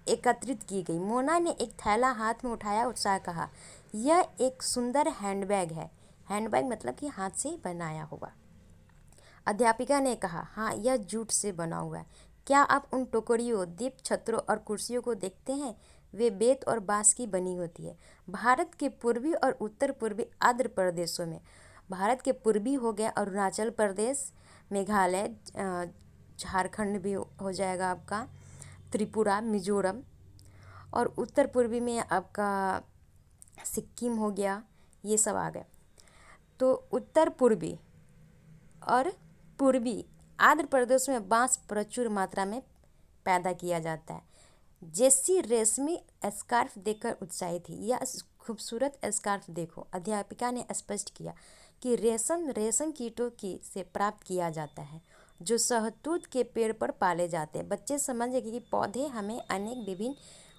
एकत्रित की गई। मोना ने एक थैला हाथ में उठाया, उत्साह कहा, यह एक सुंदर हैंडबैग है। हैंडबैग मतलब कि हाथ से बनाया हुआ। अध्यापिका ने कहा, हाँ, यह जूट से बना हुआ है। क्या आप उन टोकरियों, दीप छत्रों और कुर्सियों को देखते हैं? वे बेत और बांस की बनी होती है। भारत के पूर्वी और उत्तर पूर्वी आंध्र प्रदेशों में भारत के पूर्वी हो गया अरुणाचल प्रदेश, मेघालय, झारखंड भी हो जाएगा आपका, त्रिपुरा, मिजोरम, और उत्तर पूर्वी में आपका सिक्किम हो गया, ये सब आ गए। तो उत्तर पूर्वी और पूर्वी आंध्र प्रदेश में बांस प्रचुर मात्रा में पैदा किया जाता है। जेसी रेशमी स्कार्फ देखकर उत्साहित थी। यह खूबसूरत स्कार्फ देखो, अध्यापिका ने स्पष्ट किया कि रेशम कीटों की से प्राप्त किया जाता है जो शहतूत के पेड़ पर पाले जाते हैं। बच्चे समझ गए कि पौधे हमें अनेक विभिन्न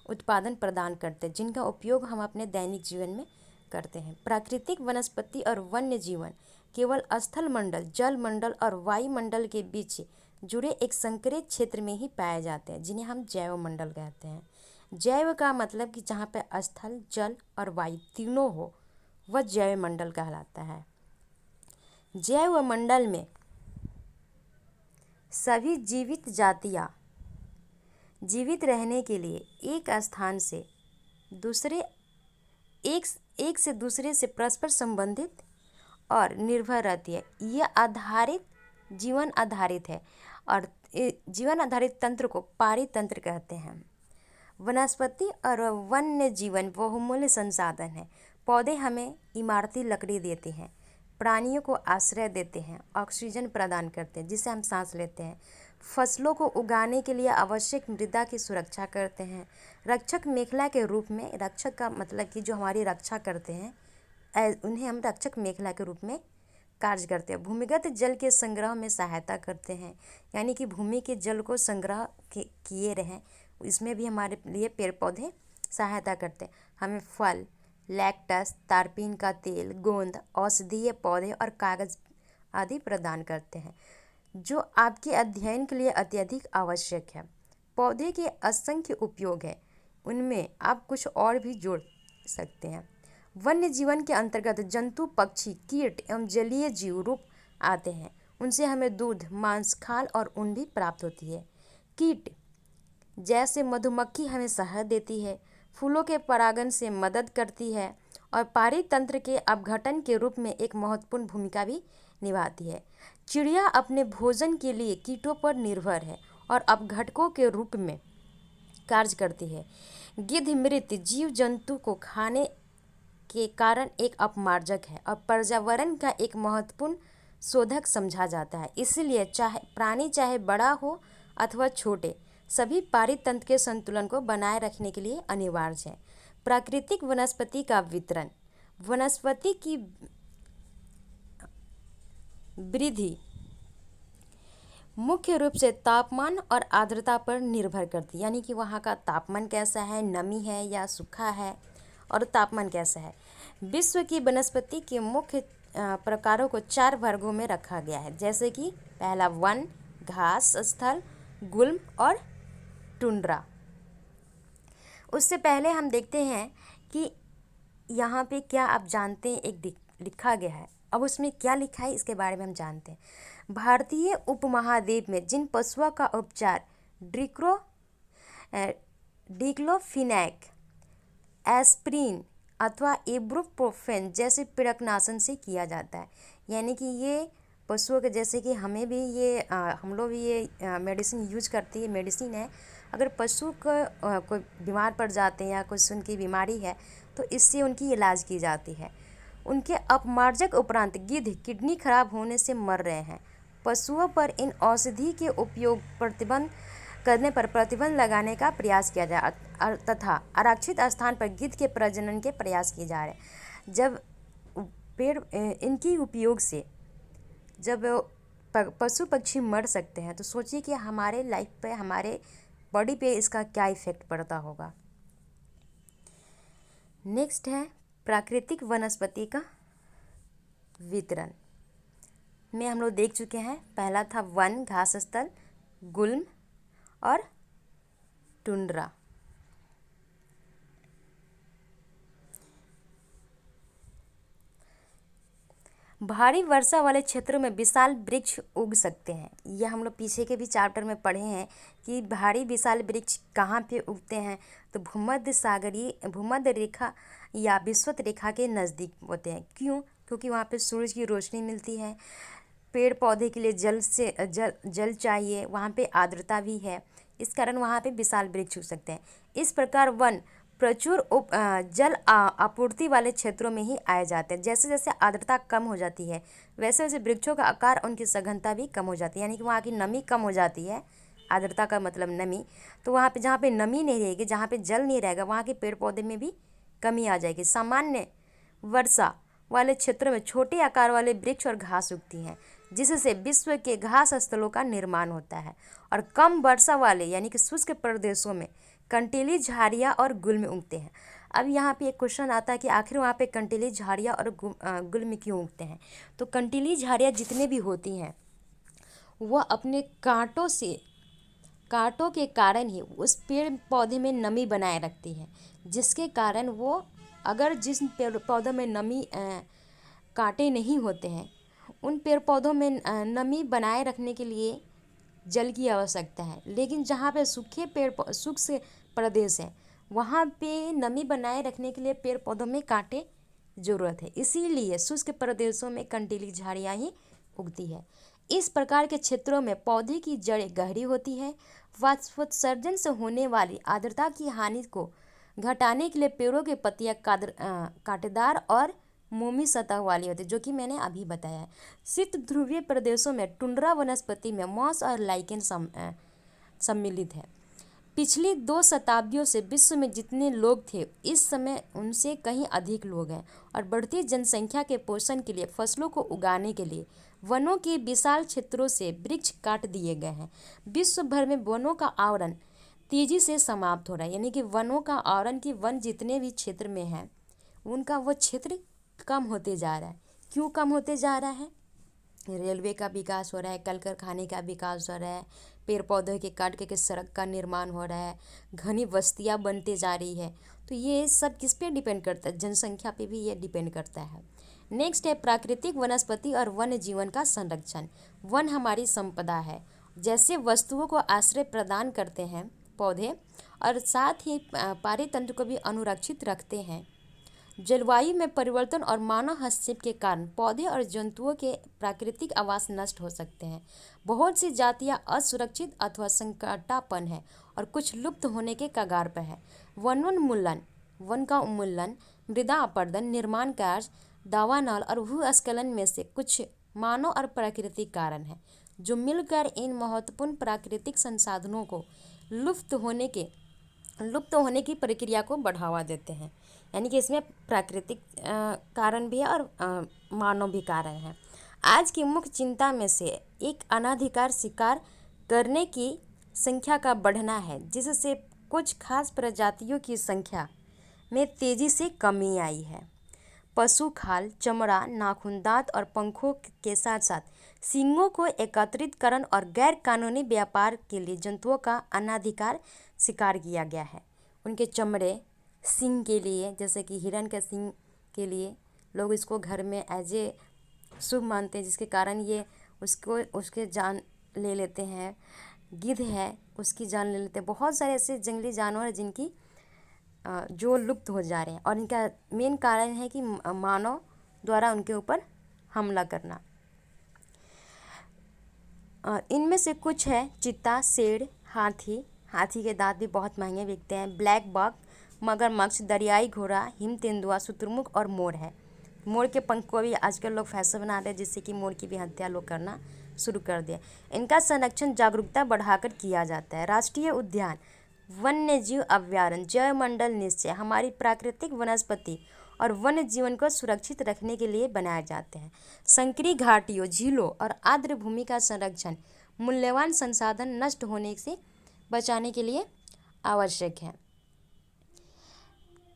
उत्पादन प्रदान करते हैं जिनका उपयोग हम अपने दैनिक जीवन में करते हैं। प्राकृतिक वनस्पति और वन्य जीवन केवल स्थल मंडल, जल मंडल और वायुमंडल के बीच जुड़े एक संकरित क्षेत्र में ही पाए जाते हैं जिन्हें हम जैव मंडल कहते हैं। जैव का मतलब कि जहाँ पे स्थल, जल और वायु तीनों हो, वह जैव मंडल कहलाता है। जैव मंडल में सभी जीवित जातियाँ जीवित रहने के लिए एक स्थान से दूसरे एक से दूसरे से परस्पर संबंधित और निर्भर रहती है। यह जीवन आधारित है और जीवन आधारित तंत्र को पारितंत्र कहते हैं। वनस्पति और वन्य जीवन बहुमूल्य संसाधन है। पौधे हमें इमारती लकड़ी देते हैं, प्राणियों को आश्रय देते हैं, ऑक्सीजन प्रदान करते हैं जिससे हम सांस लेते हैं, फसलों को उगाने के लिए आवश्यक मृदा की सुरक्षा करते हैं। रक्षक मेखला के रूप में, रक्षक का मतलब कि जो हमारी रक्षा करते हैं, उन्हें हम रक्षक मेखला के रूप में कार्य करते हैं। भूमिगत जल के संग्रह में सहायता करते हैं, यानी कि भूमि के जल को संग्रह किए रहें, इसमें भी हमारे लिए पेड़ पौधे सहायता करते हैं। हमें फल, लैक्टस, तारपीन का तेल, गोंद, औषधीय पौधे और कागज आदि प्रदान करते हैं जो आपके अध्ययन के लिए अत्यधिक आवश्यक है। पौधे के असंख्य उपयोग हैं, उनमें आप कुछ और भी जोड़ सकते हैं। वन्य जीवन के अंतर्गत जंतु, पक्षी, कीट एवं जलीय जीव रूप आते हैं। उनसे हमें दूध, मांस, खाल और ऊन भी प्राप्त होती है। कीट जैसे मधुमक्खी हमें शहद देती है, फूलों के परागण से मदद करती है और पारितंत्र के अपघटन के रूप में एक महत्वपूर्ण भूमिका भी निभाती है। चिड़िया अपने भोजन के लिए कीटों पर निर्भर है और अपघटकों के रूप में कार्य करती है। गिद्ध मृत जीव जंतु को खाने के कारण एक अपमार्जक है और पर्यावरण का एक महत्वपूर्ण शोधक समझा जाता है। इसलिए प्राणी चाहे बड़ा हो अथवा छोटे, सभी पारितंत्र के संतुलन को बनाए रखने के लिए अनिवार्य है। प्राकृतिक वनस्पति का वितरण। वनस्पति की वृद्धि मुख्य रूप से तापमान और आर्द्रता पर निर्भर करती है, यानी कि वहाँ का तापमान कैसा है, नमी है या सूखा है, और तापमान कैसा है। विश्व की वनस्पति के मुख्य प्रकारों को 4 वर्गों में रखा गया है, जैसे कि पहला वन, घास स्थल, गुल्म और टुंड्रा। उससे पहले हम देखते हैं कि यहाँ पे क्या आप जानते हैं, एक लिखा गया है। अब उसमें क्या लिखा है इसके बारे में हम जानते हैं। भारतीय उपमहाद्वीप में जिन पशुओं का उपचार डिक्लोफिनेक, एस्प्रिन अथवा इब्रुप्रोफेन जैसे पीड़कनाशन से किया जाता है, यानी कि ये पशुओं के, जैसे कि हमें भी ये हम लोग भी ये मेडिसिन यूज करती है, मेडिसिन है। अगर पशु को कोई बीमार पड़ जाते हैं या कुछ उनकी बीमारी है तो इससे उनकी इलाज की जाती है। उनके अपमार्जक उपरांत गिद्ध किडनी खराब होने से मर रहे हैं। पशुओं पर इन औषधि के उपयोग करने पर प्रतिबंध लगाने का प्रयास किया जाए तथा आरक्षित स्थान पर गिद्ध के प्रजनन के प्रयास किए जा रहे हैं। जब इनकी उपयोग से जब पशु पक्षी मर सकते हैं तो सोचिए कि हमारे लाइफ पे, हमारे बॉडी पे इसका क्या इफेक्ट पड़ता होगा। नेक्स्ट है प्राकृतिक वनस्पति का वितरण में हम लोग देख चुके हैं। पहला था वन, घास स्थल, गुल्म और टुंड्रा। भारी वर्षा वाले क्षेत्रों में विशाल वृक्ष उग सकते हैं। यह हम लोग पीछे के भी चैप्टर में पढ़े हैं कि भारी विशाल वृक्ष कहाँ पे उगते हैं, तो भूमध्य रेखा या विषुवत रेखा के नज़दीक होते हैं। क्यों? क्योंकि वहाँ पे सूरज की रोशनी मिलती है। पेड़ पौधे के लिए जल चाहिए, वहाँ पे आर्द्रता भी है, इस कारण वहाँ पे विशाल वृक्ष हो सकते हैं। इस प्रकार वन प्रचुर जल आपूर्ति वाले क्षेत्रों में ही आए जाते हैं। जैसे जैसे आर्द्रता कम हो जाती है वैसे वैसे वृक्षों का आकार, उनकी सघनता भी कम हो जाती है, यानी कि वहाँ की नमी कम हो जाती है। आर्द्रता का मतलब नमी। तो वहाँ पे जहाँ पे नमी नहीं रहेगी, जहाँ पे जल नहीं रहेगा, वहाँ के पेड़ पौधे में भी कमी आ जाएगी। सामान्य वर्षा वाले क्षेत्रों में छोटे आकार वाले वृक्ष और घास उगती हैं, जिससे विश्व के घास स्थलों का निर्माण होता है। और कम वर्षा वाले यानी कि शुष्क प्रदेशों में कंटीली झाड़ियाँ और गुल्म उगते हैं। अब यहाँ पे एक क्वेश्चन आता है कि आखिर वहाँ पे कंटीली झाड़ियाँ और गुल्म क्यों उगते हैं। तो कंटीली झाड़ियाँ जितने भी होती हैं वह अपने कांटों के कारण ही उस पेड़ पौधे में नमी बनाए रखती है, जिसके कारण वो, अगर जिस पेड़ पौधों में नमी कांटे नहीं होते हैं, उन पेड़ पौधों में नमी बनाए रखने के लिए जल की आवश्यकता है। लेकिन जहाँ पे शुष्क प्रदेश है वहाँ पे नमी बनाए रखने के लिए पेड़ पौधों में कांटे ज़रूरत है, इसीलिए शुष्क प्रदेशों में कंटीली झाड़ियाँ ही उगती है। इस प्रकार के क्षेत्रों में पौधे की जड़ें गहरी होती है। वाष्पोत्सर्जन से होने वाली आर्द्रता की हानि को घटाने के लिए पेड़ों की पत्तियां कांटेदार और मोमी सतह वाली होती है, जो कि मैंने अभी बताया है। शीत ध्रुवीय प्रदेशों में टुंड्रा वनस्पति में मॉस और लाइकेन सम्मिलित है। पिछली 2 शताब्दियों से विश्व में जितने लोग थे इस समय उनसे कहीं अधिक लोग हैं, और बढ़ती जनसंख्या के पोषण के लिए फसलों को उगाने के लिए वनों के विशाल क्षेत्रों से वृक्ष काट दिए गए हैं। विश्व भर में वनों का आवरण तेजी से समाप्त हो रहा है, यानी कि वनों का आवरण की वन जितने भी क्षेत्र में है उनका वो क्षेत्र कम होते जा रहा है। क्यों कम होते जा रहा है? रेलवे का विकास हो रहा है, कल कारखाने का विकास हो रहा है, पेड़ पौधों के काट के सड़क का निर्माण हो रहा है, घनी बस्तियां बनते जा रही है। तो ये सब किस पे डिपेंड करता है? जनसंख्या पे भी ये डिपेंड करता है। नेक्स्ट है प्राकृतिक वनस्पति और वन्य जीवन का संरक्षण। वन हमारी संपदा है, जैसे वस्तुओं को आश्रय प्रदान करते हैं पौधे, और साथ ही पारितंत्र को भी अनुरक्षित रखते हैं। जलवायु में परिवर्तन और मानव हस्तक्षेप के कारण पौधे और जंतुओं के प्राकृतिक आवास नष्ट हो सकते हैं। बहुत सी जातियां असुरक्षित अथवा संकटापन्न है और कुछ लुप्त होने के कगार पर है। वन का उन्मूलन, मृदा अपरदन, निर्माण कार्य, दावानल और भूस्खलन में से कुछ मानव और प्राकृतिक कारण हैं, जो मिलकर इन महत्वपूर्ण प्राकृतिक संसाधनों को लुप्त होने की प्रक्रिया को बढ़ावा देते हैं। यानी कि इसमें प्राकृतिक कारण भी है और मानव भी कारण है। आज की मुख्य चिंता में से एक अनाधिकार शिकार करने की संख्या का बढ़ना है, जिससे कुछ खास प्रजातियों की संख्या में तेजी से कमी आई है। पशु खाल, चमड़ा, नाखून, दांत और पंखों के साथ साथ सींगों को एकत्रितकरण और गैर कानूनी व्यापार के लिए जंतुओं का अनाधिकार शिकार किया गया है। उनके चमड़े, सींग के लिए, जैसे कि हिरन के सींग के लिए लोग इसको घर में एज ए शुभ मानते हैं, जिसके कारण ये उसके जान ले लेते हैं। गिद्ध है उसकी जान ले लेते हैं। बहुत सारे ऐसे जंगली जानवर हैं जिनकी जो लुप्त हो जा रहे हैं, और इनका मेन कारण है कि मानव द्वारा उनके ऊपर हमला करना। इनमें से कुछ है चीता, शेर, हाथी के दांत भी बहुत महंगे बिकते हैं। ब्लैक बक, मगरमच्छ, दरियाई घोड़ा, हिम तेंदुआ, शुतुरमुर्ग और मोर है। मोर के पंख को भी आजकल लोग फैशन बना रहे हैं, जिससे कि मोर की भी हत्या लोग करना शुरू कर दिया। इनका संरक्षण जागरूकता बढ़ाकर किया जाता है। राष्ट्रीय उद्यान, वन्य जीव अभयारण्य, जैवमंडल निश्चय हमारी प्राकृतिक वनस्पति और वन्य जीवन को सुरक्षित रखने के लिए बनाए जाते हैं। संकरी घाटियों, झीलों और आर्द्र भूमि का संरक्षण मूल्यवान संसाधन नष्ट होने से बचाने के लिए आवश्यक है।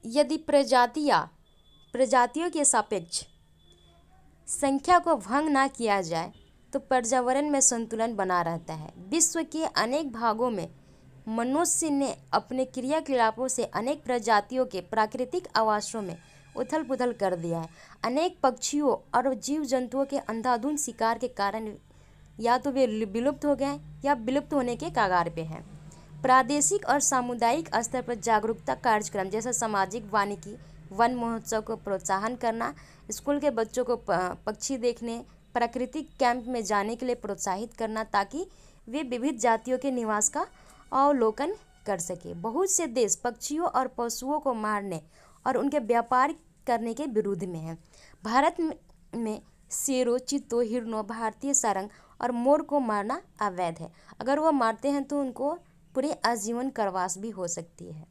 यदि प्रजातियों के सापेक्ष संख्या को भंग ना किया जाए तो पर्यावरण में संतुलन बना रहता है। विश्व के अनेक भागों में मनुष्य ने अपने क्रियाकलापों से अनेक प्रजातियों के प्राकृतिक आवासों में उथल पुथल कर दिया है। अनेक पक्षियों और जीव जंतुओं के अंधाधुंध शिकार के कारण या तो वे विलुप्त हो गए या विलुप्त होने के कगार पे हैं। प्रादेशिक और सामुदायिक स्तर पर जागरूकता कार्यक्रम जैसे सामाजिक वानिकी वन महोत्सव को प्रोत्साहन करना, स्कूल के बच्चों को पक्षी देखने, प्राकृतिक कैंप में जाने के लिए प्रोत्साहित करना ताकि वे विविध जातियों के निवास का अवलोकन कर सके। बहुत से देश पक्षियों और पशुओं को मारने और उनके व्यापार करने के विरोध में हैं। भारत में शेरों, चीतों, हिरणों, भारतीय सारंग और मोर को मारना अवैध है। अगर वो मारते हैं तो उनको पूरे आजीवन कारावास भी हो सकती है।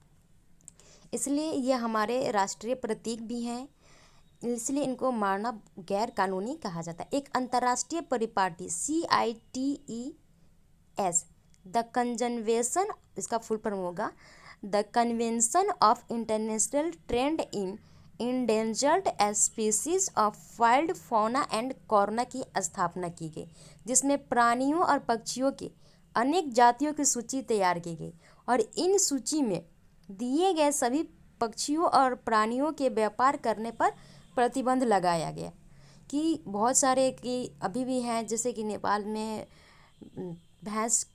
इसलिए ये हमारे राष्ट्रीय प्रतीक भी हैं, इसलिए इनको मारना गैर कानूनी कहा जाता है। एक अंतर्राष्ट्रीय परिपाटी CITES, द कन्जर्वेशन, इसका फुल फॉर्म होगा the convention of international trade in endangered species of wild fauna and fauna की स्थापना की गई, जिसमें प्राणियों और पक्षियों की अनेक जातियों की सूची तैयार की गई और इन सूची में दिए गए सभी पक्षियों और प्राणियों के व्यापार करने पर प्रतिबंध लगाया गया। कि बहुत सारे कि अभी भी हैं, जैसे कि नेपाल में भैंस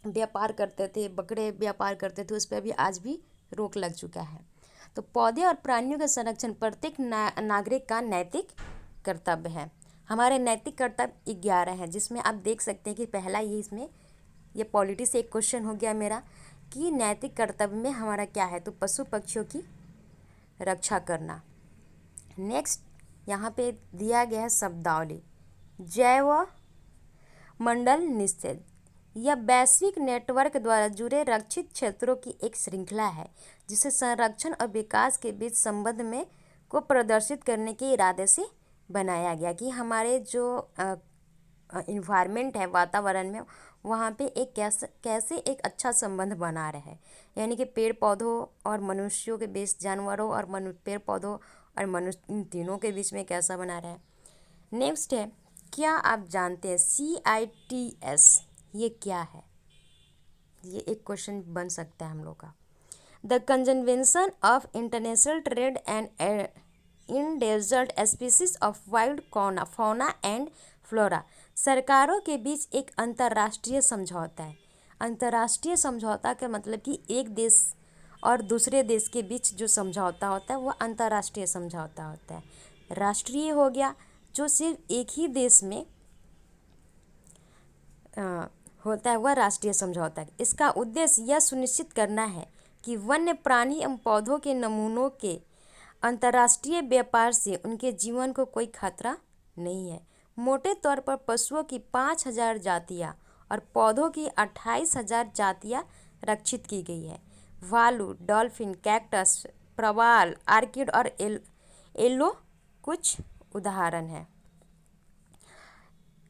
व्यापार करते थे, बकरे व्यापार करते थे, उस पर भी आज भी रोक लग चुका है। तो पौधे और प्राणियों का संरक्षण प्रत्येक नागरिक का नैतिक कर्तव्य है। हमारे नैतिक कर्तव्य 11 हैं, जिसमें आप देख सकते हैं कि पहला ये इसमें ये पॉलिटी से एक क्वेश्चन हो गया मेरा कि नैतिक कर्तव्य में हमारा क्या है, तो पशु पक्षियों की रक्षा करना। नेक्स्ट यहाँ पे दिया गया है शब्दावली। जैव मंडल निषेध यह वैश्विक नेटवर्क द्वारा जुड़े रक्षित क्षेत्रों की एक श्रृंखला है, जिसे संरक्षण और विकास के बीच संबंध में को प्रदर्शित करने के इरादे से बनाया गया। कि हमारे जो इन्वायरमेंट है, वातावरण में, वहाँ पे एक कैसे एक अच्छा संबंध बना रहे, यानी कि पेड़ पौधों और मनुष्यों के बीच, जानवरों और पेड़ पौधों और मनुष्य, इन तीनों के बीच में कैसा बना रहे। नेक्स्ट है, क्या आप जानते हैं CITES ये क्या है? ये एक क्वेश्चन बन सकता है हम लोग का। The conservation of international trade and endangered species of wild fauna and flora सरकारों के बीच एक अंतर्राष्ट्रीय समझौता है। अंतर्राष्ट्रीय समझौता का मतलब कि एक देश और दूसरे देश के बीच जो समझौता होता है वह अंतर्राष्ट्रीय समझौता होता है। राष्ट्रीय हो गया जो सिर्फ एक ही देश में होता है, वह राष्ट्रीय समझौता है। इसका उद्देश्य यह सुनिश्चित करना है कि वन्य प्राणी एवं पौधों के नमूनों के अंतर्राष्ट्रीय व्यापार से उनके जीवन को कोई खतरा नहीं है। मोटे तौर पर पशुओं की 5000 जातियाँ और पौधों की 28,000 जातियाँ रक्षित की गई है। भालू, डॉल्फिन, कैक्टस, प्रवाल, आर्किड और एलो कुछ उदाहरण हैं।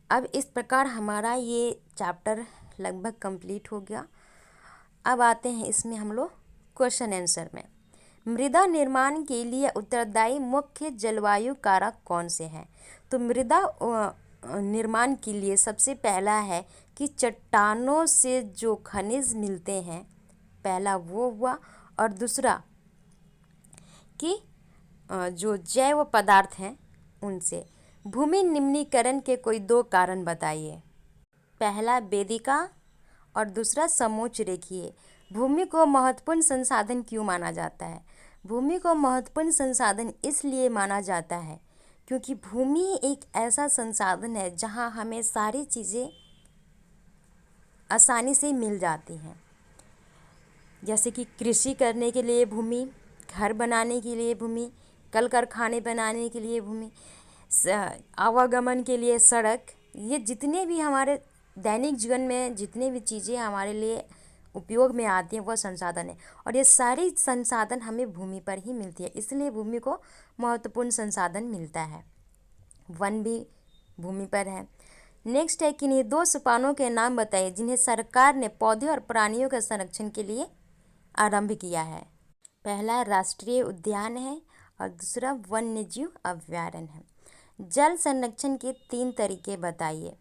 अब इस प्रकार हमारा ये चैप्टर लगभग कंप्लीट हो गया। अब आते हैं इसमें हम लोग क्वेश्चन आंसर में। मृदा निर्माण के लिए उत्तरदायी मुख्य जलवायु कारक कौन से हैं? तो मृदा निर्माण के लिए सबसे पहला है कि चट्टानों से जो खनिज मिलते हैं, पहला वो हुआ, और दूसरा कि जो जैव पदार्थ हैं उनसे। भूमि निम्नीकरण के कोई 2 कारण बताइए। पहला वेदिका और दूसरा समोच्च रेखीय। भूमि को महत्वपूर्ण संसाधन क्यों माना जाता है? भूमि को महत्वपूर्ण संसाधन इसलिए माना जाता है क्योंकि भूमि एक ऐसा संसाधन है जहां हमें सारी चीज़ें आसानी से मिल जाती हैं, जैसे कि कृषि करने के लिए भूमि, घर बनाने के लिए भूमि, कल कारखाने बनाने के लिए भूमि, आवागमन के लिए सड़क। ये जितने भी हमारे दैनिक जीवन में जितने भी चीज़ें हमारे लिए उपयोग में आती हैं वह संसाधन है, और ये सारी संसाधन हमें भूमि पर ही मिलती है, इसलिए भूमि को महत्वपूर्ण संसाधन मिलता है। वन भी भूमि पर है। नेक्स्ट है, किन्हीं 2 सोपानों के नाम बताइए जिन्हें सरकार ने पौधे और प्राणियों के संरक्षण के लिए आरंभ किया है। पहला राष्ट्रीय उद्यान है और दूसरा वन्यजीव अभयारण्य है। जल संरक्षण के 3 तरीके बताइए।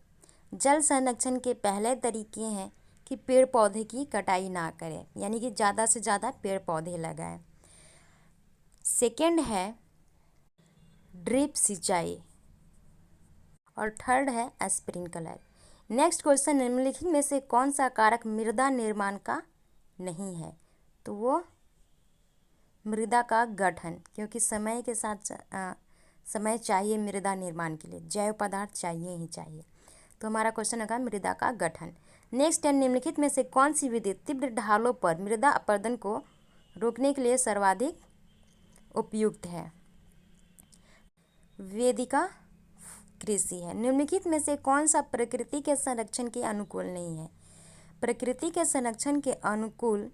जल संरक्षण के पहले तरीके हैं कि पेड़ पौधे की कटाई ना करें, यानी कि ज़्यादा से ज़्यादा पेड़ पौधे लगाएं। सेकंड है ड्रिप सिंचाई और थर्ड है स्प्रिंकलर। नेक्स्ट क्वेश्चन, निम्नलिखित में से कौन सा कारक मृदा निर्माण का नहीं है? तो वो मृदा का गठन, क्योंकि समय के साथ समय चाहिए मृदा निर्माण के लिए, जैव पदार्थ चाहिए ही चाहिए। तो हमारा क्वेश्चन होगा मृदा का गठन। नेक्स्ट है, निम्नलिखित में से कौन सी विधि तीव्र ढालों पर मृदा अपरदन को रोकने के लिए सर्वाधिक उपयुक्त है? वेदिका कृषि है। निम्नलिखित में से कौन सा प्रकृति के संरक्षण के अनुकूल नहीं है? प्रकृति के संरक्षण के अनुकूल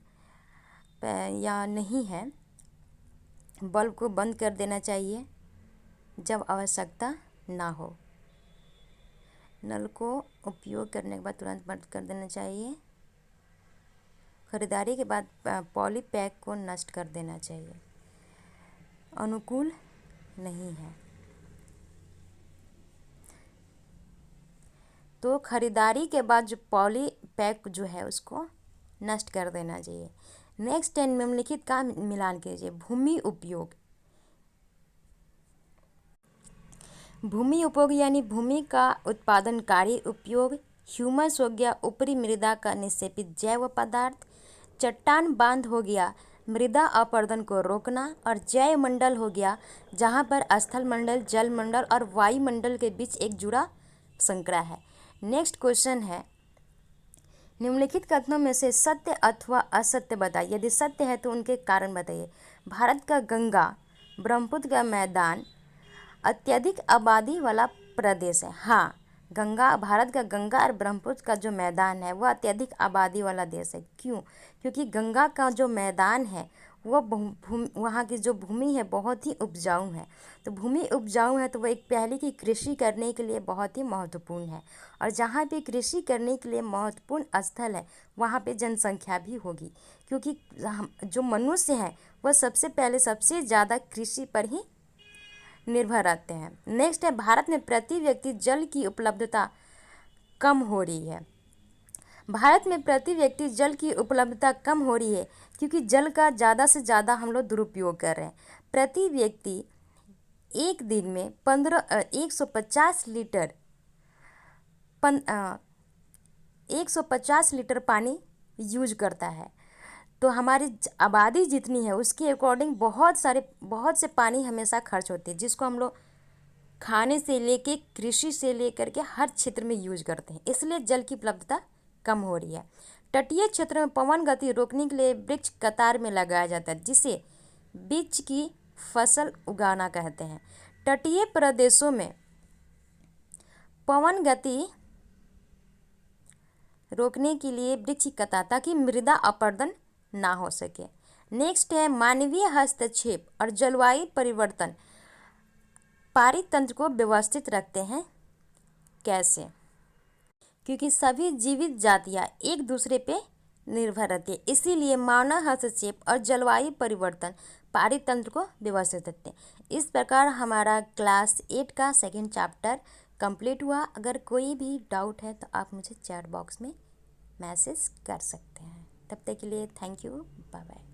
या नहीं है। बल्ब को बंद कर देना चाहिए जब आवश्यकता ना हो। नल को उपयोग करने के बाद तुरंत बंद कर देना चाहिए। खरीदारी के बाद पॉली पैक को नष्ट कर देना चाहिए। अनुकूल नहीं है। तो खरीदारी के बाद जो पॉली पैक जो है उसको नष्ट कर देना चाहिए। नेक्स्ट है, निम्नलिखित का मिलान कीजिए। भूमि उपयोग। भूमि उपयोग यानी भूमि का उत्पादनकारी उपयोग। ह्यूमस हो गया ऊपरी मृदा का निक्षेपित जैव पदार्थ। चट्टान बांध हो गया मृदा अपरदन को रोकना। और जैव मंडल हो गया जहाँ पर स्थल मंडल, जल मंडल और वायुमंडल के बीच एक जुड़ा संकरा है। नेक्स्ट क्वेश्चन है, निम्नलिखित कथनों में से सत्य अथवा असत्य बताइए। यदि सत्य है तो उनके कारण बताइए। भारत का गंगा ब्रह्मपुत्र का मैदान अत्यधिक आबादी वाला प्रदेश है। हाँ, भारत का गंगा और ब्रह्मपुत्र का जो मैदान है वह अत्यधिक आबादी वाला देश है। क्यों? क्योंकि गंगा का जो मैदान है वह वहाँ की जो भूमि है बहुत ही उपजाऊ है। तो भूमि उपजाऊ है तो वह एक पहले की कृषि करने के लिए बहुत ही महत्वपूर्ण है। और जहाँ पे कृषि करने के लिए महत्वपूर्ण स्थल है वहाँ पे जनसंख्या भी होगी, क्योंकि जो मनुष्य है वह सबसे पहले सबसे ज़्यादा कृषि पर ही निर्भर रहते हैं। नेक्स्ट है, भारत में प्रति व्यक्ति जल की उपलब्धता कम हो रही है। भारत में प्रति व्यक्ति जल की उपलब्धता कम हो रही है क्योंकि जल का ज़्यादा से ज़्यादा हम लोग दुरुपयोग कर रहे हैं। प्रति व्यक्ति एक दिन में 150 लीटर पानी यूज करता है। तो हमारी आबादी जितनी है उसके अकॉर्डिंग बहुत से पानी हमेशा खर्च होती है, जिसको हम लोग खाने से लेके कृषि से लेकर के हर क्षेत्र में यूज करते हैं। इसलिए जल की उपलब्धता कम हो रही है। तटीय क्षेत्र में पवन गति रोकने के लिए वृक्ष कतार में लगाया जाता है, जिसे वृक्ष की फसल उगाना कहते हैं। तटीय प्रदेशों में पवन गति रोकने के लिए वृक्ष की कतार, ताकि मृदा अपरदन ना हो सके। नेक्स्ट है, मानवीय हस्तक्षेप और जलवायु परिवर्तन पारितंत्र को व्यवस्थित रखते हैं। कैसे? क्योंकि सभी जीवित जातियां एक दूसरे पे निर्भर रहती है, इसीलिए मानव हस्तक्षेप और जलवायु परिवर्तन पारितंत्र को व्यवस्थित रखते हैं। इस प्रकार हमारा क्लास 8 का सेकंड चैप्टर कंप्लीट हुआ। अगर कोई भी डाउट है तो आप मुझे चैट बॉक्स में मैसेज कर सकते हैं। तब तक के लिए थैंक यू, बाय बाय।